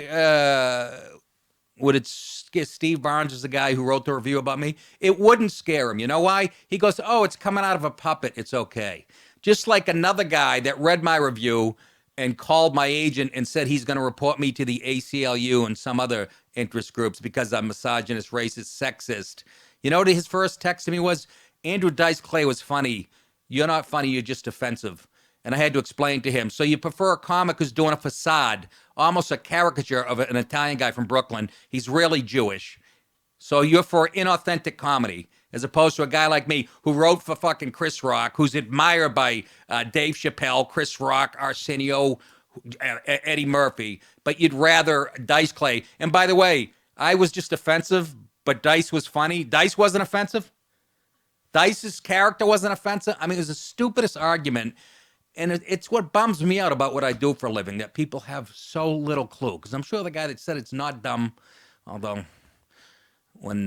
would it scare Steve Barnes is the guy who wrote the review about me? It wouldn't scare him. You know why? He goes, oh, it's coming out of a puppet. It's okay. Just like another guy that read my review and called my agent and said he's going to report me to the ACLU and some other interest groups because I'm misogynist, racist, sexist. You know what his first text to me was? Andrew Dice Clay was funny. You're not funny, you're just offensive. And I had to explain to him, so you prefer a comic who's doing a facade, almost a caricature of an Italian guy from Brooklyn. He's really Jewish. So you're for inauthentic comedy, as opposed to a guy like me who wrote for fucking Chris Rock, who's admired by Dave Chappelle, Chris Rock, Arsenio, Eddie Murphy, but you'd rather Dice Clay. And by the way, I was just offensive, but Dice was funny. Dice wasn't offensive. Dice's character wasn't offensive. I mean, it was the stupidest argument. And it's what bums me out about what I do for a living, that people have so little clue. Because I'm sure the guy that said it's not dumb, although when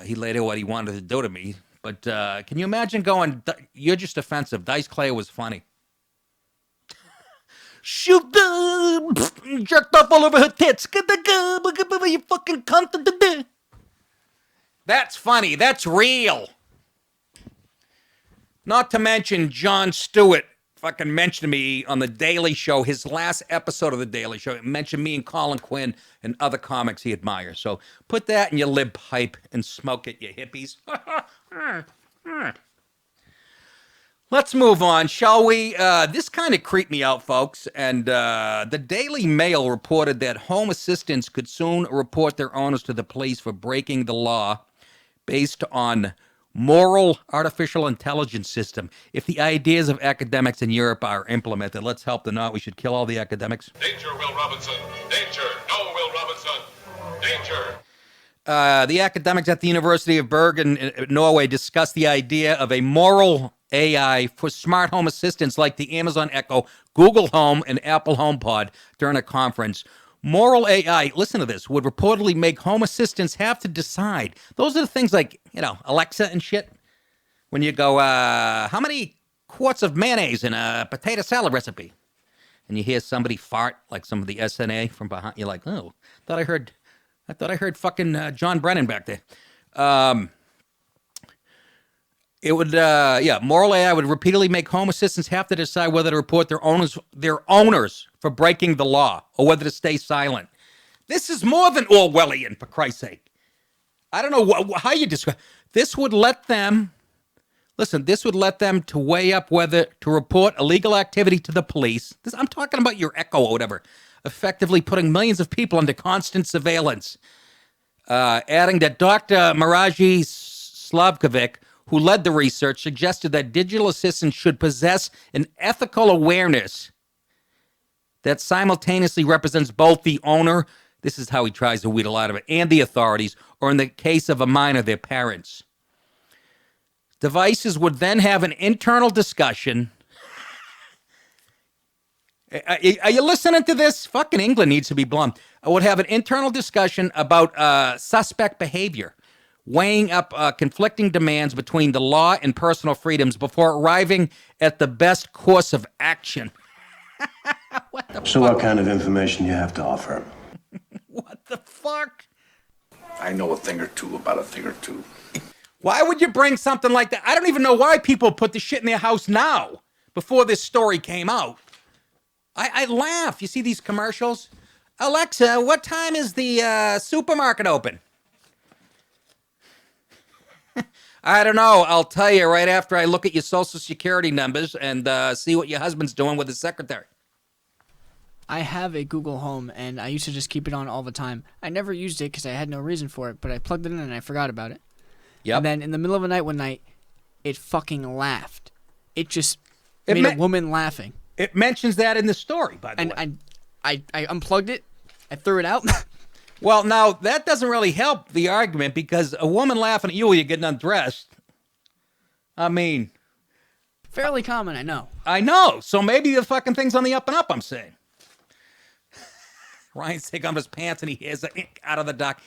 he laid out what he wanted to do to me. But can you imagine going, you're just offensive. Dice Clay was funny. Shoot the jerked off all over her tits. You fucking cunt. That's funny. That's real. Not to mention Jon Stewart fucking mentioned me on The Daily Show, his last episode of The Daily Show. It mentioned me and Colin Quinn and other comics he admires. So put that in your lib pipe and smoke it, you hippies. Let's move on, shall we? This kind of creeped me out, folks. And the Daily Mail reported that home assistants could soon report their owners to the police for breaking the law based on moral artificial intelligence system. If the ideas of academics in Europe are implemented, let's help them out. We should kill all the academics. Danger, Will Robinson. Danger. No, Will Robinson. Danger. The academics at the University of Bergen, Norway, discussed the idea of a moral AI for smart home assistants like the Amazon Echo, Google Home, and Apple HomePod during a conference. Moral AI, listen to this, would reportedly make home assistants have to decide. Those are the things like, Alexa and shit. When you go, how many quarts of mayonnaise in a potato salad recipe? And you hear somebody fart, like some of the SNA from behind. You're like, oh, I thought I heard fucking John Brennan back there. It would, moral AI would repeatedly make home assistants have to decide whether to report their owners for breaking the law or whether to stay silent. This is more than Orwellian, for Christ's sake. I don't know how you describe. This would let them to weigh up whether to report illegal activity to the police. I'm talking about your Echo or whatever, effectively putting millions of people under constant surveillance. Adding that Dr. Maraji Slavkovic, who led the research, suggested that digital assistants should possess an ethical awareness that simultaneously represents both the owner, this is how he tries to wheedle out of it, and the authorities, or in the case of a minor, their parents. Devices would then have an internal discussion. Are you listening to this? Fucking England needs to be blunt. Would have an internal discussion about suspect behavior, weighing up conflicting demands between the law and personal freedoms before arriving at the best course of action. What kind of information you have to offer? What the fuck? I know a thing or two about a thing or two. Why would you bring something like that? I don't even know why people put the shit in their house now, before this story came out. I laugh. You see these commercials? Alexa, what time is the supermarket open? I don't know. I'll tell you right after I look at your social security numbers and see what your husband's doing with his secretary. I have a Google Home, and I used to just keep it on all the time. I never used it because I had no reason for it, but I plugged it in and I forgot about it. Yep. And then in the middle of the night one night, it fucking laughed. It just made a woman laughing. It mentions that in the story, by the way. And I unplugged it. I threw it out. Well, now, that doesn't really help the argument because a woman laughing at you while you're getting undressed, I mean... Fairly common, I know. I know. So maybe the fucking thing's on the up and up, I'm saying. Ryan's taking off his pants and he hears the ink out of the dock.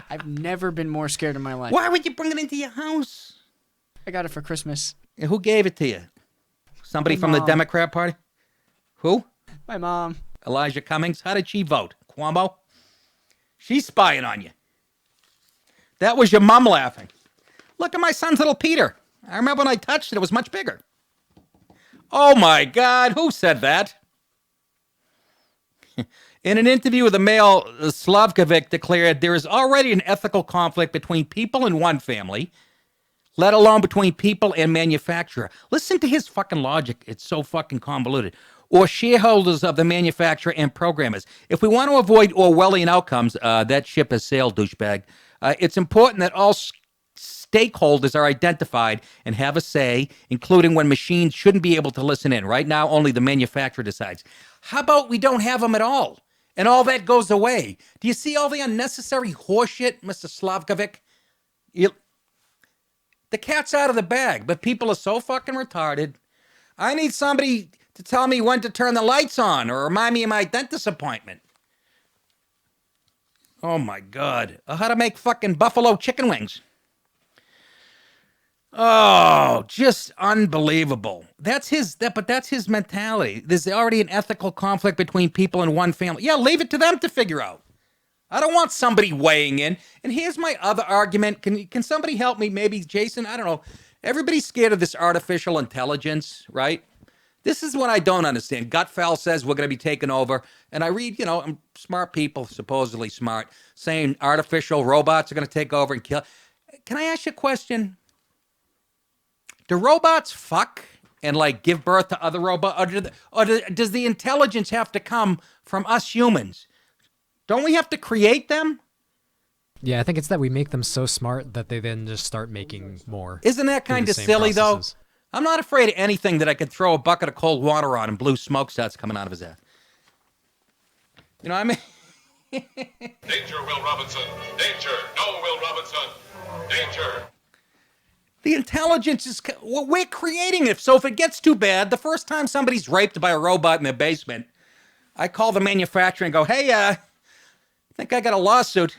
I've never been more scared in my life. Why would you bring it into your house? I got it for Christmas. And who gave it to you? Somebody from the Democrat Party? Who? My mom. Elijah Cummings. How did she vote? Cuomo? She's spying on you. That was your mom laughing. Look at my son's little Peter. I remember when I touched it, it was much bigger. Oh my God, who said that? In an interview with the Mail, Slavkovic declared there is already an ethical conflict between people in one family, let alone between people and manufacturer. Listen to his fucking logic. It's so fucking convoluted. Or shareholders of the manufacturer and programmers. If we want to avoid Orwellian outcomes, that ship has sailed, douchebag. It's important that all stakeholders are identified and have a say, including when machines shouldn't be able to listen in. Right now, only the manufacturer decides. How about we don't have them at all? And all that goes away. Do you see all the unnecessary horseshit, Mr. Slavkovic? The cat's out of the bag, but people are so fucking retarded. I need somebody to tell me when to turn the lights on or remind me of my dentist appointment. Oh, my God. How to make fucking buffalo chicken wings. Oh, just unbelievable. That's his mentality. There's already an ethical conflict between people in one family. Yeah, leave it to them to figure out. I don't want somebody weighing in. And here's my other argument. Can somebody help me? Maybe Jason? I don't know. Everybody's scared of this artificial intelligence, right? This is what I don't understand. Gutfeld says we're going to be taken over. And I read, smart people, supposedly smart, saying artificial robots are going to take over and kill. Can I ask you a question? Do robots fuck and give birth to other robots? Or does the intelligence have to come from us humans? Don't we have to create them? Yeah, I think it's that we make them so smart that they then just start making more. Isn't that kind of silly, though? I'm not afraid of anything that I could throw a bucket of cold water on and blue smoke starts coming out of his ass. You know what I mean? Danger, Will Robinson. Danger. No, Will Robinson. Danger. The intelligence is... We're creating it. So if it gets too bad, the first time somebody's raped by a robot in their basement, I call the manufacturer and go, hey, I think I got a lawsuit.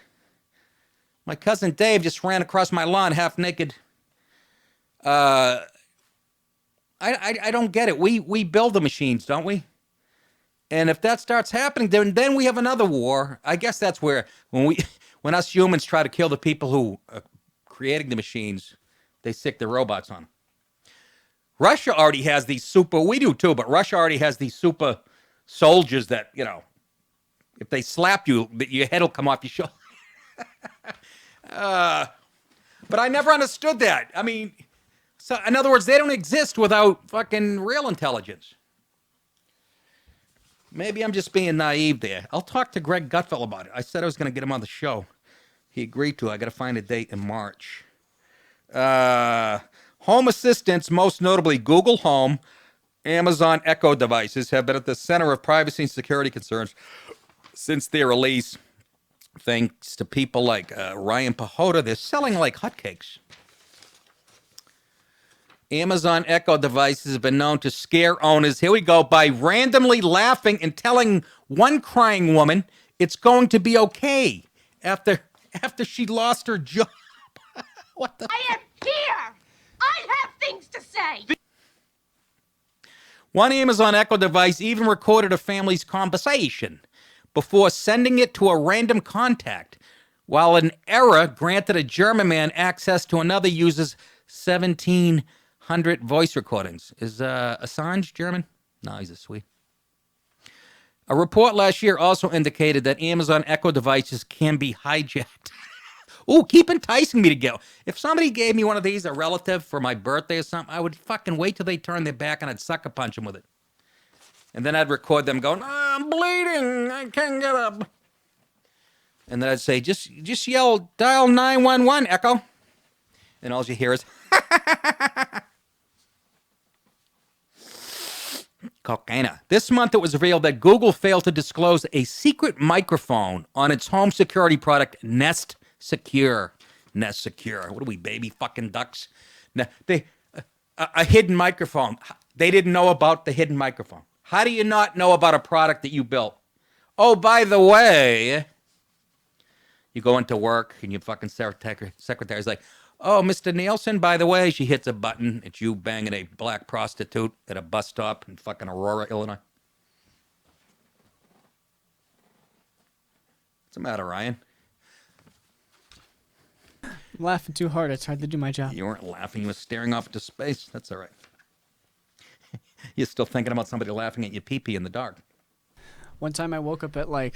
My cousin Dave just ran across my lawn half naked. I don't get it. We build the machines, don't we? And if that starts happening, then we have another war. I guess that's where when us humans try to kill the people who are creating the machines, they sick the robots on them. Russia already has these we do too, but Russia already has these super soldiers that, if they slap you, your head will come off your shoulder. But I never understood that. I mean, so in other words, they don't exist without fucking real intelligence. Maybe I'm just being naive there. I'll talk to Greg Gutfeld about it. I said I was going to get him on the show. He agreed to. I got to find a date in March. Home assistants, most notably Google Home, Amazon Echo devices, have been at the center of privacy and security concerns since their release. Thanks to people like Ryan Pahota, they're selling like hotcakes. Amazon Echo devices have been known to scare owners, here we go, by randomly laughing and telling one crying woman it's going to be okay after she lost her job. What the? I am here. I have things to say. One Amazon Echo device even recorded a family's conversation before sending it to a random contact, while an error granted a German man access to another user's 1,700 voice recordings. Is Assange German? No, he's a Swede. A report last year also indicated that Amazon Echo devices can be hijacked. Ooh, keep enticing me to go. If somebody gave me one of these, a relative, for my birthday or something, I would fucking wait till they turned their back and I'd sucker punch them with it. And then I'd record them going, I'm bleeding, I can't get up. And then I'd say, just yell, dial 911, Echo. And all you hear is, cocaine. This month it was revealed that Google failed to disclose a secret microphone on its home security product, Nest Secure. Nest Secure. What are we, baby fucking ducks? A hidden microphone. They didn't know about the hidden microphone. How do you not know about a product that you built? Oh, by the way, you go into work and your fucking secretary's like, oh, Mr. Nielsen, by the way, she hits a button. It's you banging a black prostitute at a bus stop in fucking Aurora, Illinois. What's the matter, Ryan? I'm laughing too hard. I tried to do my job. You weren't laughing. You were staring off into space. That's all right. You're still thinking about somebody laughing at your pee-pee in the dark. One time I woke up at I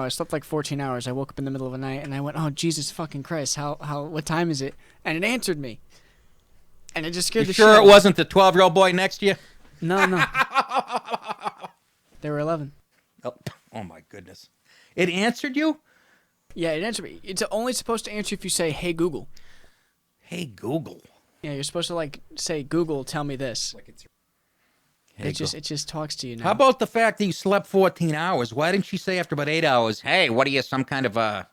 slept 14 hours. I woke up in the middle of the night and I went, oh, Jesus fucking Christ, what time is it? And it answered me. And it just scared the shit out of me. Sure it wasn't the 12-year-old boy next to you? No. They were 11. Oh my goodness. It answered you? Yeah, it answered me. It's only supposed to answer if you say, hey, Google. Hey, Google. Yeah, you're supposed to say, Google, tell me this. Hey, it just talks to you now. How about the fact that you slept 14 hours? Why didn't she say after about 8 hours, hey, what are you, some kind of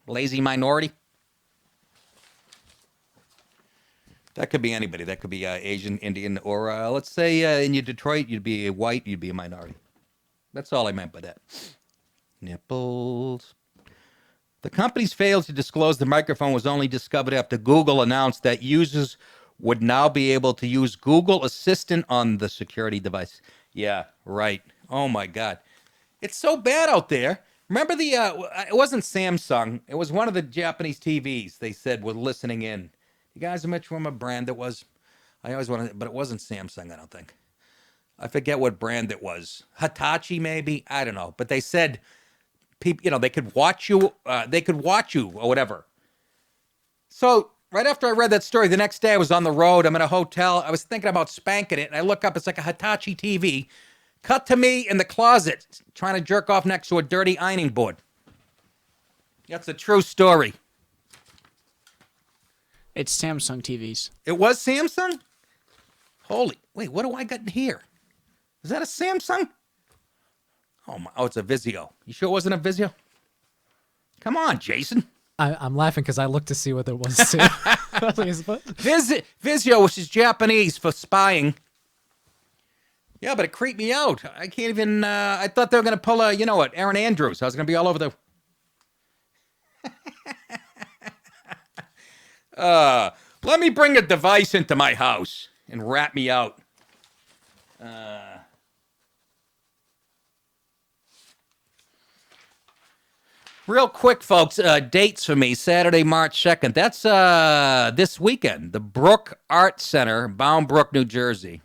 lazy minority? That could be anybody. That could be Asian, Indian, or let's say in Detroit, you'd be a white, you'd be a minority. That's all I meant by that. Nipples. The company's failed to disclose the microphone was only discovered after Google announced that users would now be able to use Google Assistant on the security device. Yeah, right. Oh my God. It's so bad out there. Remember it wasn't Samsung. It was one of the Japanese TVs they said were listening in. You guys remember what brand it was? I always wanted, but it wasn't Samsung, I don't think. I forget what brand it was. Hitachi, maybe? I don't know. But they said, people, they could watch you. Or whatever. So right after I read that story, the next day I was on the road. I'm in a hotel. I was thinking about spanking it, and I look up. It's like a Hitachi TV. Cut to me in the closet, trying to jerk off next to a dirty ironing board. That's a true story. It's Samsung TVs. It was Samsung? Wait, what do I got in here? Is that a Samsung? Oh, it's a Vizio. You sure it wasn't a Vizio? Come on, Jason. I'm laughing because I looked to see what it was too. Vizio, which is Japanese for spying. Yeah, but it creeped me out. I can't even, I thought they were going to pull Aaron Andrews. I was going to be all over the... let me bring a device into my house and rat me out. Real quick, folks, dates for me, Saturday, March 2nd. That's this weekend. The Brook Art Center, Bound Brook, New Jersey.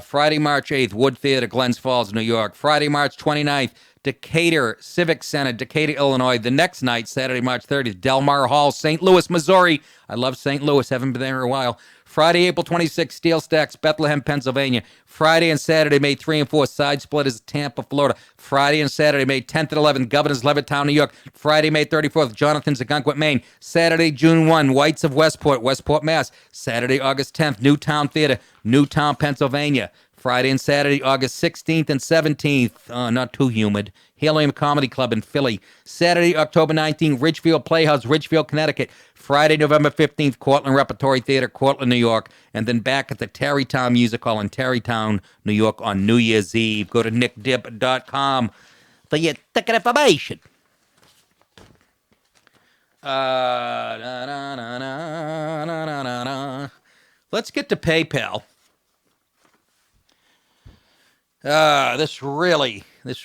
Friday, March 8th, Wood Theater, Glens Falls, New York. Friday, March 29th, Decatur Civic Center, Decatur, Illinois. The next night, Saturday, March 30th, Del Mar Hall, St. Louis, Missouri. I love St. Louis. Haven't been there in a while. Friday, April 26th, Steel Stacks, Bethlehem, Pennsylvania. Friday and Saturday, May 3 and 4, Side Splitters, Tampa, Florida. Friday and Saturday, May 10th and 11th, Governor's Levittown, New York. Friday, May 34th, Jonathan's, Algonquin, Maine. Saturday, June 1, Whites of Westport, Mass. Saturday, August 10th, Newtown Theater, Newtown, Pennsylvania. Friday and Saturday, August 16th and 17th, not too humid, Helium Comedy Club in Philly. Saturday, October 19th, Ridgefield Playhouse, Ridgefield, Connecticut. Friday, November 15th, Cortland Repertory Theater, Cortland, New York. And then back at the Tarrytown Music Hall in Tarrytown, New York on New Year's Eve. Go to nickdip.com for your ticket information. Let's get to PayPal. This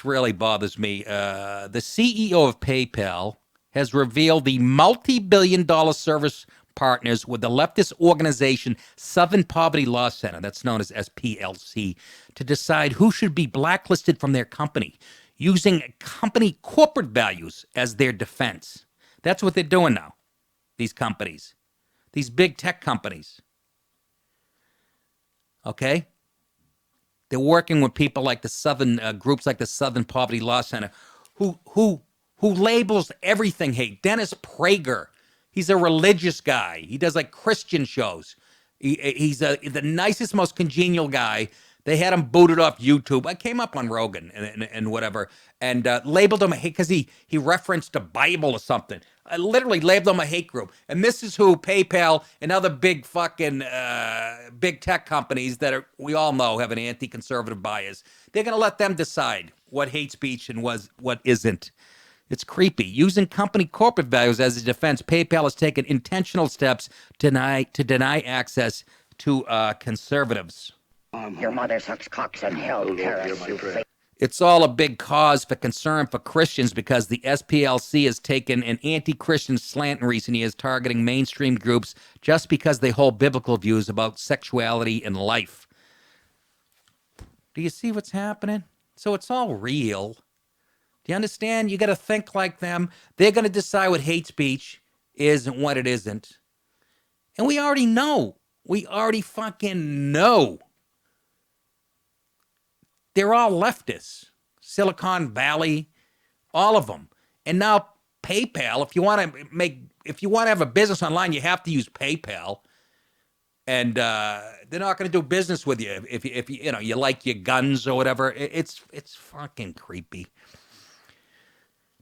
really bothers me. The CEO of PayPal has revealed the multi-billion-dollar service partners with the leftist organization Southern Poverty Law Center, that's known as SPLC, to decide who should be blacklisted from their company, using company corporate values as their defense. That's what they're doing now, these companies, these big tech companies. Okay? They're working with people like the Southern groups like the Southern Poverty Law Center, who labels everything hate. Dennis Prager, he's a religious guy. He does like Christian shows. He's the nicest, most congenial guy. They had him booted off YouTube. I came up on Rogan and whatever, and labeled him a hate because he referenced a Bible or something. I literally labeled him a hate group. And this is who PayPal and other big fucking big tech companies that we all know have an anti-conservative bias. They're going to let them decide what hate speech and what isn't. It's creepy. Using company corporate values as a defense, PayPal has taken intentional steps to deny access to conservatives. Your mother sucks cocks in hell, Karis, you fake. It's all a big cause for concern for Christians because the SPLC has taken an anti-Christian slant in recent years, targeting mainstream groups just because they hold biblical views about sexuality and life. Do you see what's happening? So it's all real. Do you understand? You got to think like them. They're going to decide what hate speech is and what it isn't. And we already know. We already fucking know. They're all leftists. Silicon Valley, all of them. And now PayPal, if you want to have a business online, you have to use PayPal. And they're not going to do business with you if you like your guns or whatever. It's fucking creepy.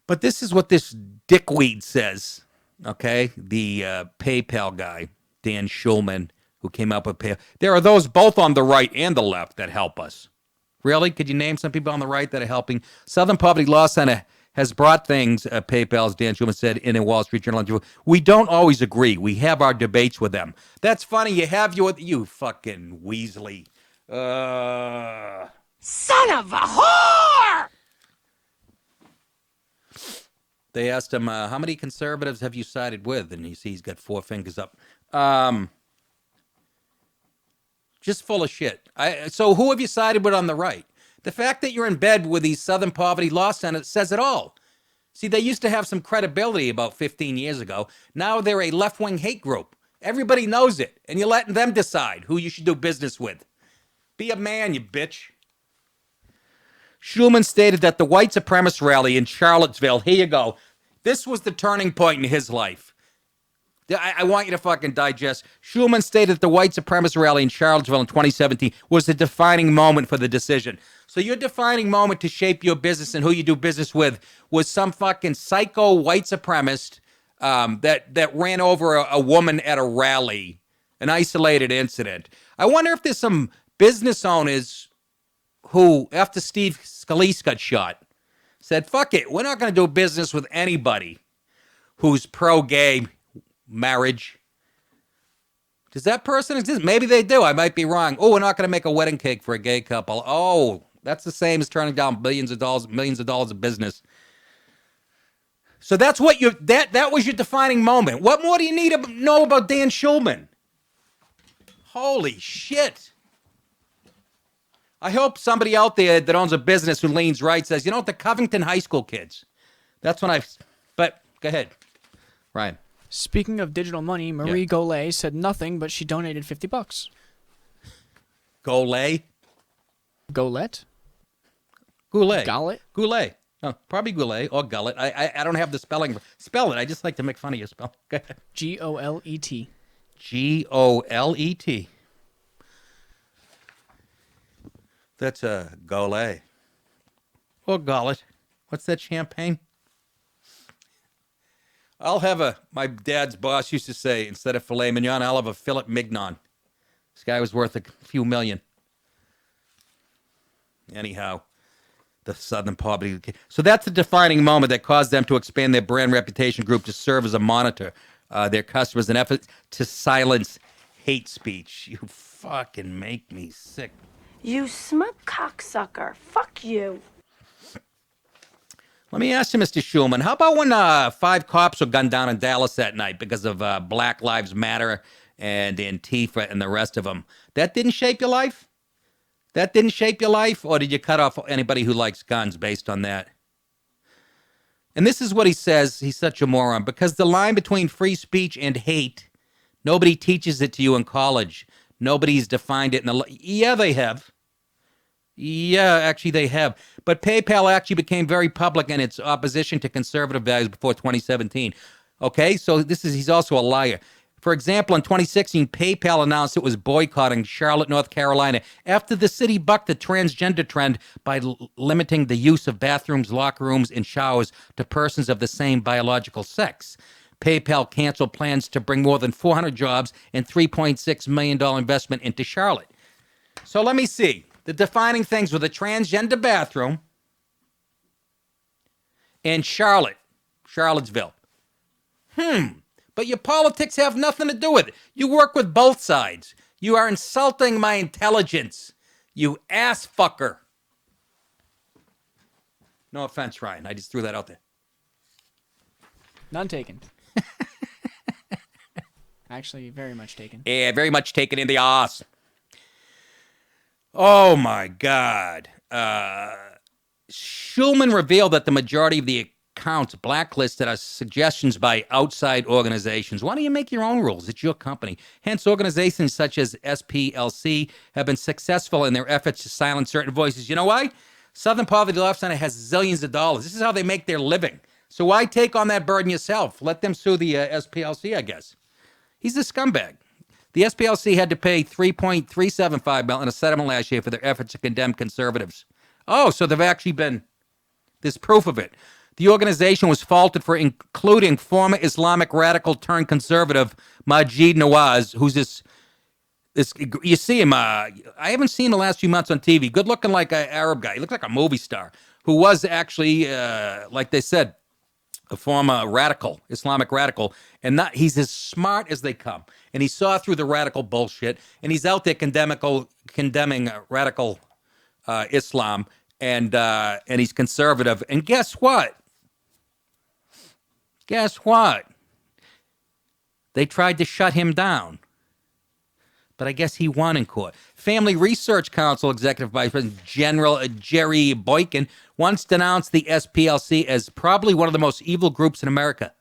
But this is what this dickweed says, okay? The PayPal guy, Dan Schulman, who came up with PayPal. There are those both on the right and the left that help us. Really? Could you name some people on the right that are helping? Southern Poverty Law Center has brought things, PayPal's Dan Schulman said in a Wall Street Journal interview. We don't always agree. We have our debates with them. That's funny. You have you fucking Weasley. Son of a whore! They asked him, how many conservatives have you sided with? And you see he's got 4 fingers up. Just full of shit. So who have you sided with on the right? The fact that you're in bed with these Southern Poverty Law Center says it all. See, they used to have some credibility about 15 years ago. Now they're a left-wing hate group. Everybody knows it, and you're letting them decide who you should do business with. Be a man, you bitch. Schulman stated that the white supremacist rally in Charlottesville, here you go, this was the turning point in his life. I want you to fucking digest. Schulman stated that the white supremacist rally in Charlottesville in 2017 was the defining moment for the decision. So your defining moment to shape your business and who you do business with was some fucking psycho white supremacist that ran over a woman at a rally, an isolated incident. I wonder if there's some business owners who, after Steve Scalise got shot, said, fuck it, we're not going to do business with anybody who's pro-gay marriage. Does that person exist? Maybe they do. I might be wrong. Oh, we're not going to make a wedding cake for a gay couple. Oh, that's the same as turning down millions of dollars of business. So that's what that was your defining moment. What more do you need to know about Dan Schulman? Holy shit. I hope somebody out there that owns a business who leans right says, the Covington High School kids. That's when but go ahead, Ryan. Speaking of digital money, Marie Golay said nothing, but she donated $50. Golay? Golette? Goulet. Gullet? Goulet. Oh, probably Goulet or Gullet. I don't have the spelling. Spell it. I just like to make fun of your spell. Golet. Golet. That's a Golay. Or Gullet. What's that champagne? I'll have my dad's boss used to say, instead of filet mignon, I'll have a filet mignon. This guy was worth a few million. Anyhow, the Southern Poverty. So that's the defining moment that caused them to expand their brand reputation group to serve as a monitor, their customers, in an effort to silence hate speech. You fucking make me sick. You smug cocksucker. Fuck you. Let me ask you, Mr. Schulman, how about when 5 cops were gunned down in Dallas that night because of Black Lives Matter and Antifa and the rest of them? That didn't shape your life? That didn't shape your life? Or did you cut off anybody who likes guns based on that? And this is what he says. He's such a moron. Because the line between free speech and hate, nobody teaches it to you in college. Nobody's defined it. Yeah, they have. Yeah, actually they have. But PayPal actually became very public in its opposition to conservative values before 2017. Okay, so he's also a liar. For example, in 2016, PayPal announced it was boycotting Charlotte, North Carolina after the city bucked the transgender trend by limiting the use of bathrooms, locker rooms, and showers to persons of the same biological sex. PayPal canceled plans to bring more than 400 jobs and $3.6 million investment into Charlotte. So let me see. The defining things were the transgender bathroom and Charlottesville. But your politics have nothing to do with it. You work with both sides. You are insulting my intelligence, you ass fucker. No offense, Ryan. I just threw that out there. None taken. Actually, very much taken. Yeah, very much taken in the ass. Oh, my God. Schulman revealed that the majority of the accounts blacklisted are suggestions by outside organizations. Why don't you make your own rules? It's your company. Hence, organizations such as SPLC have been successful in their efforts to silence certain voices. You know why? Southern Poverty Law Center has zillions of dollars. This is how they make their living. So why take on that burden yourself? Let them sue the SPLC, I guess. He's a scumbag. The SPLC had to pay $3.375 million in a settlement last year for their efforts to condemn conservatives. Oh, so they've actually been, there's proof of it. The organization was faulted for including former Islamic radical turned conservative Majid Nawaz, who's this you see him, I haven't seen him the last few months on TV. Good looking like an Arab guy. He looks like a movie star. who was actually, like they said, a former radical, Islamic radical, and he's as smart as they come. And he saw through the radical bullshit, and he's out there condemning radical Islam, and he's conservative. And guess what? Guess what? They tried to shut him down. But I guess he won in court. Family Research Council Executive Vice President General Jerry Boykin once denounced the SPLC as probably one of the most evil groups in America.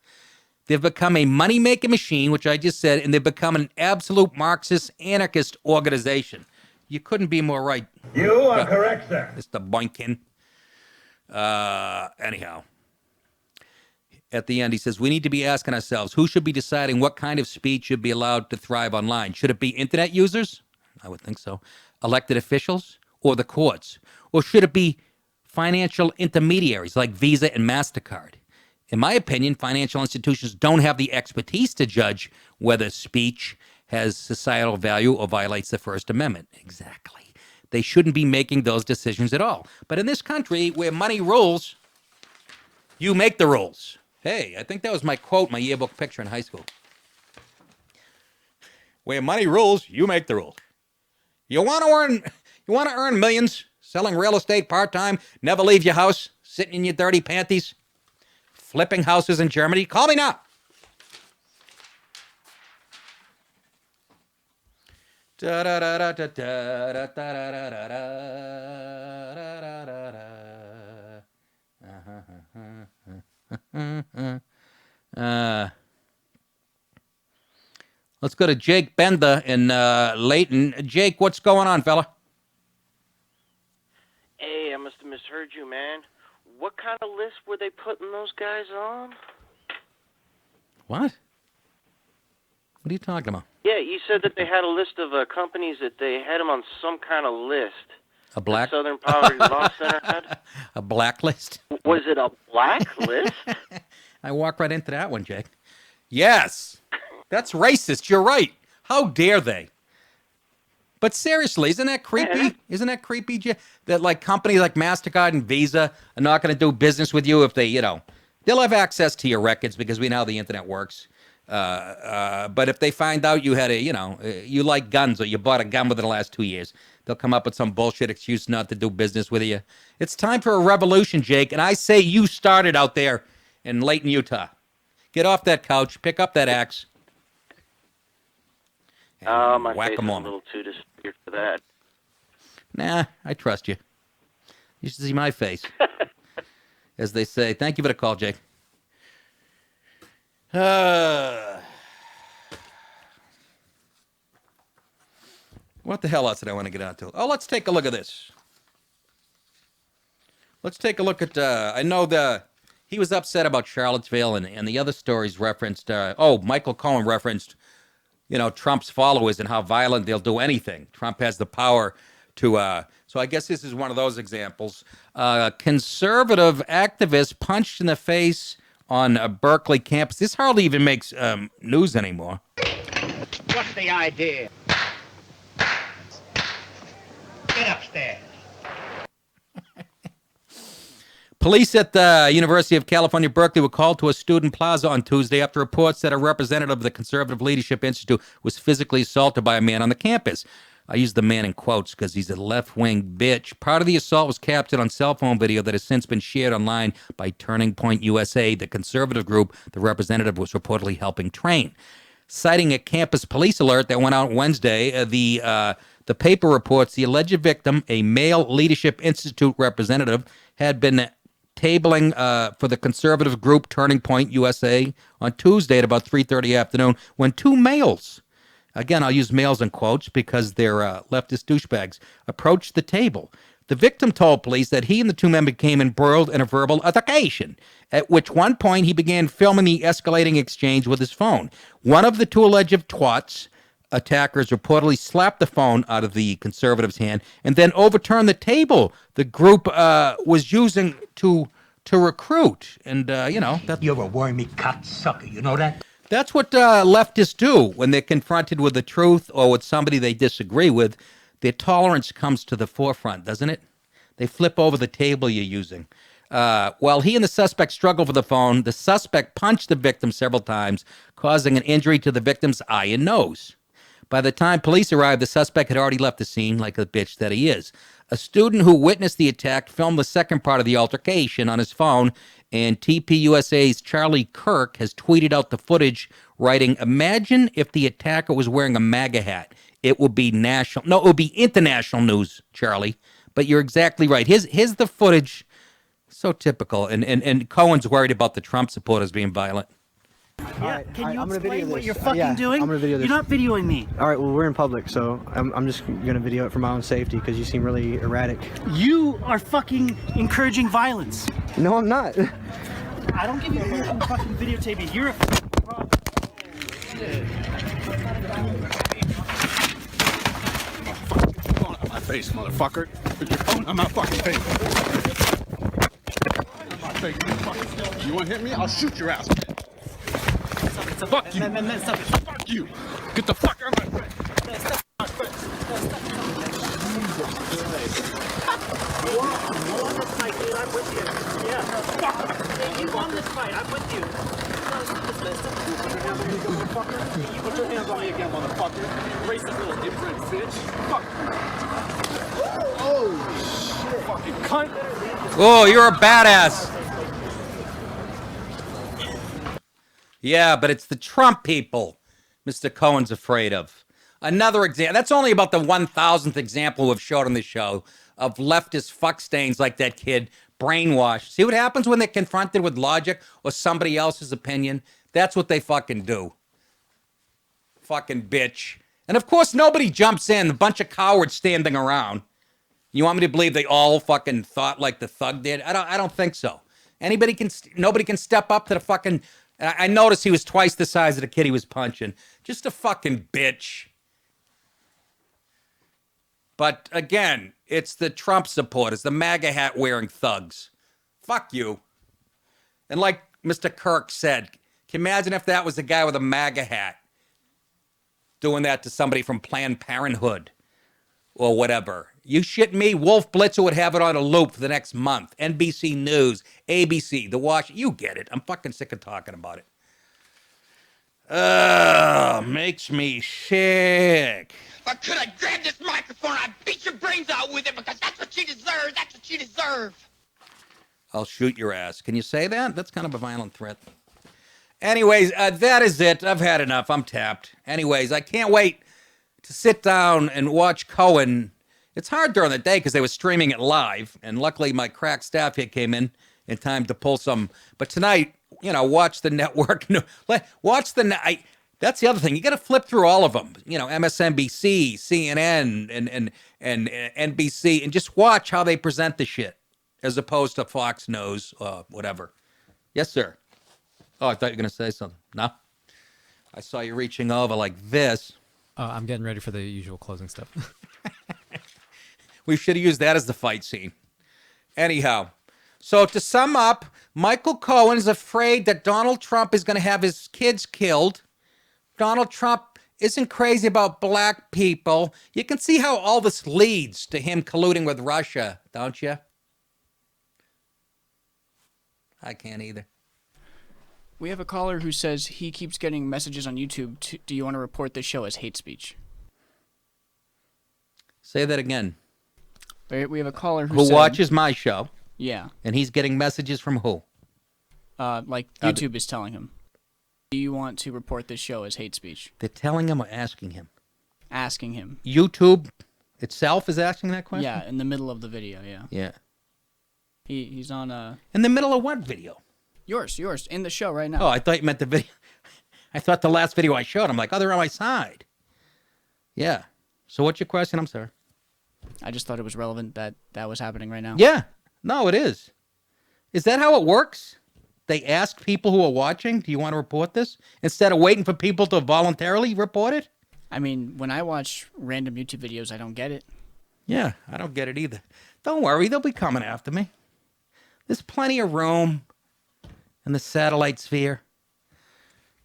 They've become a money-making machine, which I just said, and they've become an absolute Marxist anarchist organization. You couldn't be more right. You are correct, sir. Mr. Boykin. Anyhow. At the end, he says, we need to be asking ourselves, who should be deciding what kind of speech should be allowed to thrive online? Should it be internet users? I would think so. Elected officials? Or the courts? Or should it be financial intermediaries like Visa and MasterCard? In my opinion, financial institutions don't have the expertise to judge whether speech has societal value or violates the First Amendment. Exactly. They shouldn't be making those decisions at all. But in this country where money rules, you make the rules. Hey, I think that was my quote, my yearbook picture in high school. Where money rules, you make the rules. You want to earn millions selling real estate part-time, never leave your house, sitting in your dirty panties, flipping houses in Germany? Call me now. Let's go to Jake Bender in Layton. Jake, what's going on, fella? Hey, I must have misheard you, man. What kind of list were they putting those guys on? What? What are you talking about? Yeah, you said that they had a list of companies that they had them on some kind of list. A black The Southern Poverty Law Center had? A blacklist? Was it a blacklist? I walk right into that one, Jake. Yes, that's racist. You're right. How dare they? But seriously, isn't that creepy? Isn't that creepy, that like companies like MasterCard and Visa are not going to do business with you if they, they'll have access to your records because we know how the internet works. But if they find out you had you like guns or you bought a gun within the last 2 years, they'll come up with some bullshit excuse not to do business with you. It's time for a revolution, Jake, and I say you started out there in Layton, Utah. Get off that couch, pick up that axe. My whack face is 'em a on. little too disfigured for that. Nah, I trust you. You should see my face. As they say. Thank you for the call, Jake. What the hell else did I want to get onto? Oh, let's take a look at this. Let's take a look at, I know he was upset about Charlottesville and the other stories referenced, Michael Cohen referenced, Trump's followers and how violent they'll do anything. Trump has the power to, so I guess this is one of those examples. Conservative activist punched in the face on a Berkeley campus. This hardly even makes news anymore. What's the idea? Get upstairs. Police at the University of California, Berkeley were called to a student plaza on Tuesday after reports that a representative of the Conservative Leadership Institute was physically assaulted by a man on the campus. I use the man in quotes because he's a left-wing bitch. Part of the assault was captured on cell phone video that has since been shared online by Turning Point USA, the conservative group the representative was reportedly helping train. Citing a campus police alert that went out Wednesday, the paper reports the alleged victim, a male Leadership Institute representative, had been tabling for the conservative group Turning Point USA on Tuesday at about 3:30 afternoon when two males, again I'll use males in quotes because they're leftist douchebags, approached the table. The victim told police that he and the two men became embroiled in a verbal altercation, at which one point he began filming the escalating exchange with his phone. One of the two alleged twats attackers reportedly slapped the phone out of the conservative's hand and then overturned the table the group was using to recruit. And, You're a wormy cocksucker, you know that? That's what leftists do when they're confronted with the truth or with somebody they disagree with. Their tolerance comes to the forefront, doesn't it? They flip over the table you're using. While he and the suspect struggled for the phone, the suspect punched the victim several times, causing an injury to the victim's eye and nose. By the time police arrived, the suspect had already left the scene like a bitch that he is. A student who witnessed the attack filmed the second part of the altercation on his phone, and TPUSA's Charlie Kirk has tweeted out the footage, writing, "Imagine if the attacker was wearing a MAGA hat. It would be national. No, it would be international news, Charlie." But you're exactly right. Here's the footage. So typical. And Cohen's worried about the Trump supporters being violent. Yeah, can you explain what you're fucking doing? I'm gonna video this. You're not videoing me. All right, well, we're in public, so I'm just gonna video it for my own safety because you seem really erratic. You are fucking encouraging violence. No, I'm not. I don't give you permission to fucking videotape me. You're a my face, motherfucker. Put your phone on my fucking face. My face, motherfucker. You wanna hit me? I'll shoot your ass. Fuck you. Fuck you. Get the fuck out of my face. You won this fight, dude. I'm with you. Yeah. You won this fight. I'm with you. You put your hands on me again, motherfucker. Racist little immigrant bitch. Fuck you. Oh, shit. Fucking cunt. Oh, you're a badass. Yeah, but it's the Trump people Mr. Cohen's afraid of. Another example. That's only about the 1,000th example we've showed on the show of leftist fuckstains like that kid, brainwashed. See what happens when they're confronted with logic or somebody else's opinion? That's what they fucking do. Fucking bitch. And of course, nobody jumps in. A bunch of cowards standing around. You want me to believe they all fucking thought like the thug did? I don't think so. Nobody can step up to the fucking... I noticed he was twice the size of the kid he was punching. Just a fucking bitch. But again, it's the Trump supporters, the MAGA hat wearing thugs. Fuck you. And like Mr. Kirk said, can you imagine if that was the guy with a MAGA hat doing that to somebody from Planned Parenthood or whatever? You shit me, Wolf Blitzer would have it on a loop for the next month. NBC News, ABC, The Wash. You get it. I'm fucking sick of talking about it. Makes me sick. But could I grab this microphone and I'd beat your brains out with it because that's what you deserve. That's what you deserve. I'll shoot your ass. Can you say that? That's kind of a violent threat. Anyways, that is it. I've had enough. I'm tapped. Anyways, I can't wait to sit down and watch Cohen. It's hard during the day because they were streaming it live, and luckily my crack staff here came in time to pull some. But tonight, watch the network. Watch the. That's the other thing. You got to flip through all of them. MSNBC, CNN, and NBC, and just watch how they present the shit, as opposed to Fox News, whatever. Yes, sir. Oh, I thought you were gonna say something. No, I saw you reaching over like this. I'm getting ready for the usual closing stuff. We should have used that as the fight scene. Anyhow, so to sum up, Michael Cohen is afraid that Donald Trump is going to have his kids killed. Donald Trump isn't crazy about black people. You can see how all this leads to him colluding with Russia, don't you? I can't either. We have a caller who says he keeps getting messages on YouTube. Do you want to report this show as hate speech? Say that again. We have a caller who said, watches my show. Yeah. And he's getting messages from who? Like YouTube is telling him. Do you want to report this show as hate speech? They're telling him or asking him? Asking him. YouTube itself is asking that question? Yeah, in the middle of the video, yeah. Yeah. He's on In the middle of what video? Yours, in the show right now. Oh, I thought you meant the video. I thought the last video I showed. I'm like, oh, they're on my side. Yeah. So what's your question? I'm sorry. I just thought it was relevant that was happening right now. Yeah. No, it is. Is that how it works? They ask people who are watching, do you want to report this? Instead of waiting for people to voluntarily report it? I mean, when I watch random YouTube videos, I don't get it. Yeah, I don't get it either. Don't worry, they'll be coming after me. There's plenty of room in the satellite sphere.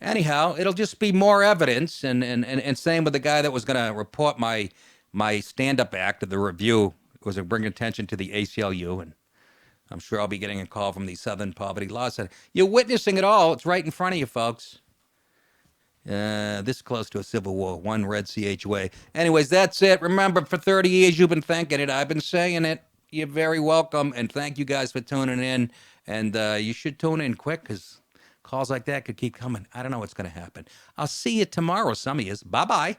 Anyhow, it'll just be more evidence, and same with the guy that was going to report my stand-up act of the review was to bring attention to the ACLU, and I'm sure I'll be getting a call from the Southern Poverty Law Center. You're witnessing it all. It's right in front of you, folks. This close to a civil war, one red CHUA. Anyways, that's it. Remember, for 30 years you've been thinking it. I've been saying it. You're very welcome, and thank you guys for tuning in. And you should tune in quick, because calls like that could keep coming. I don't know what's going to happen. I'll see you tomorrow, some of you. Bye-bye.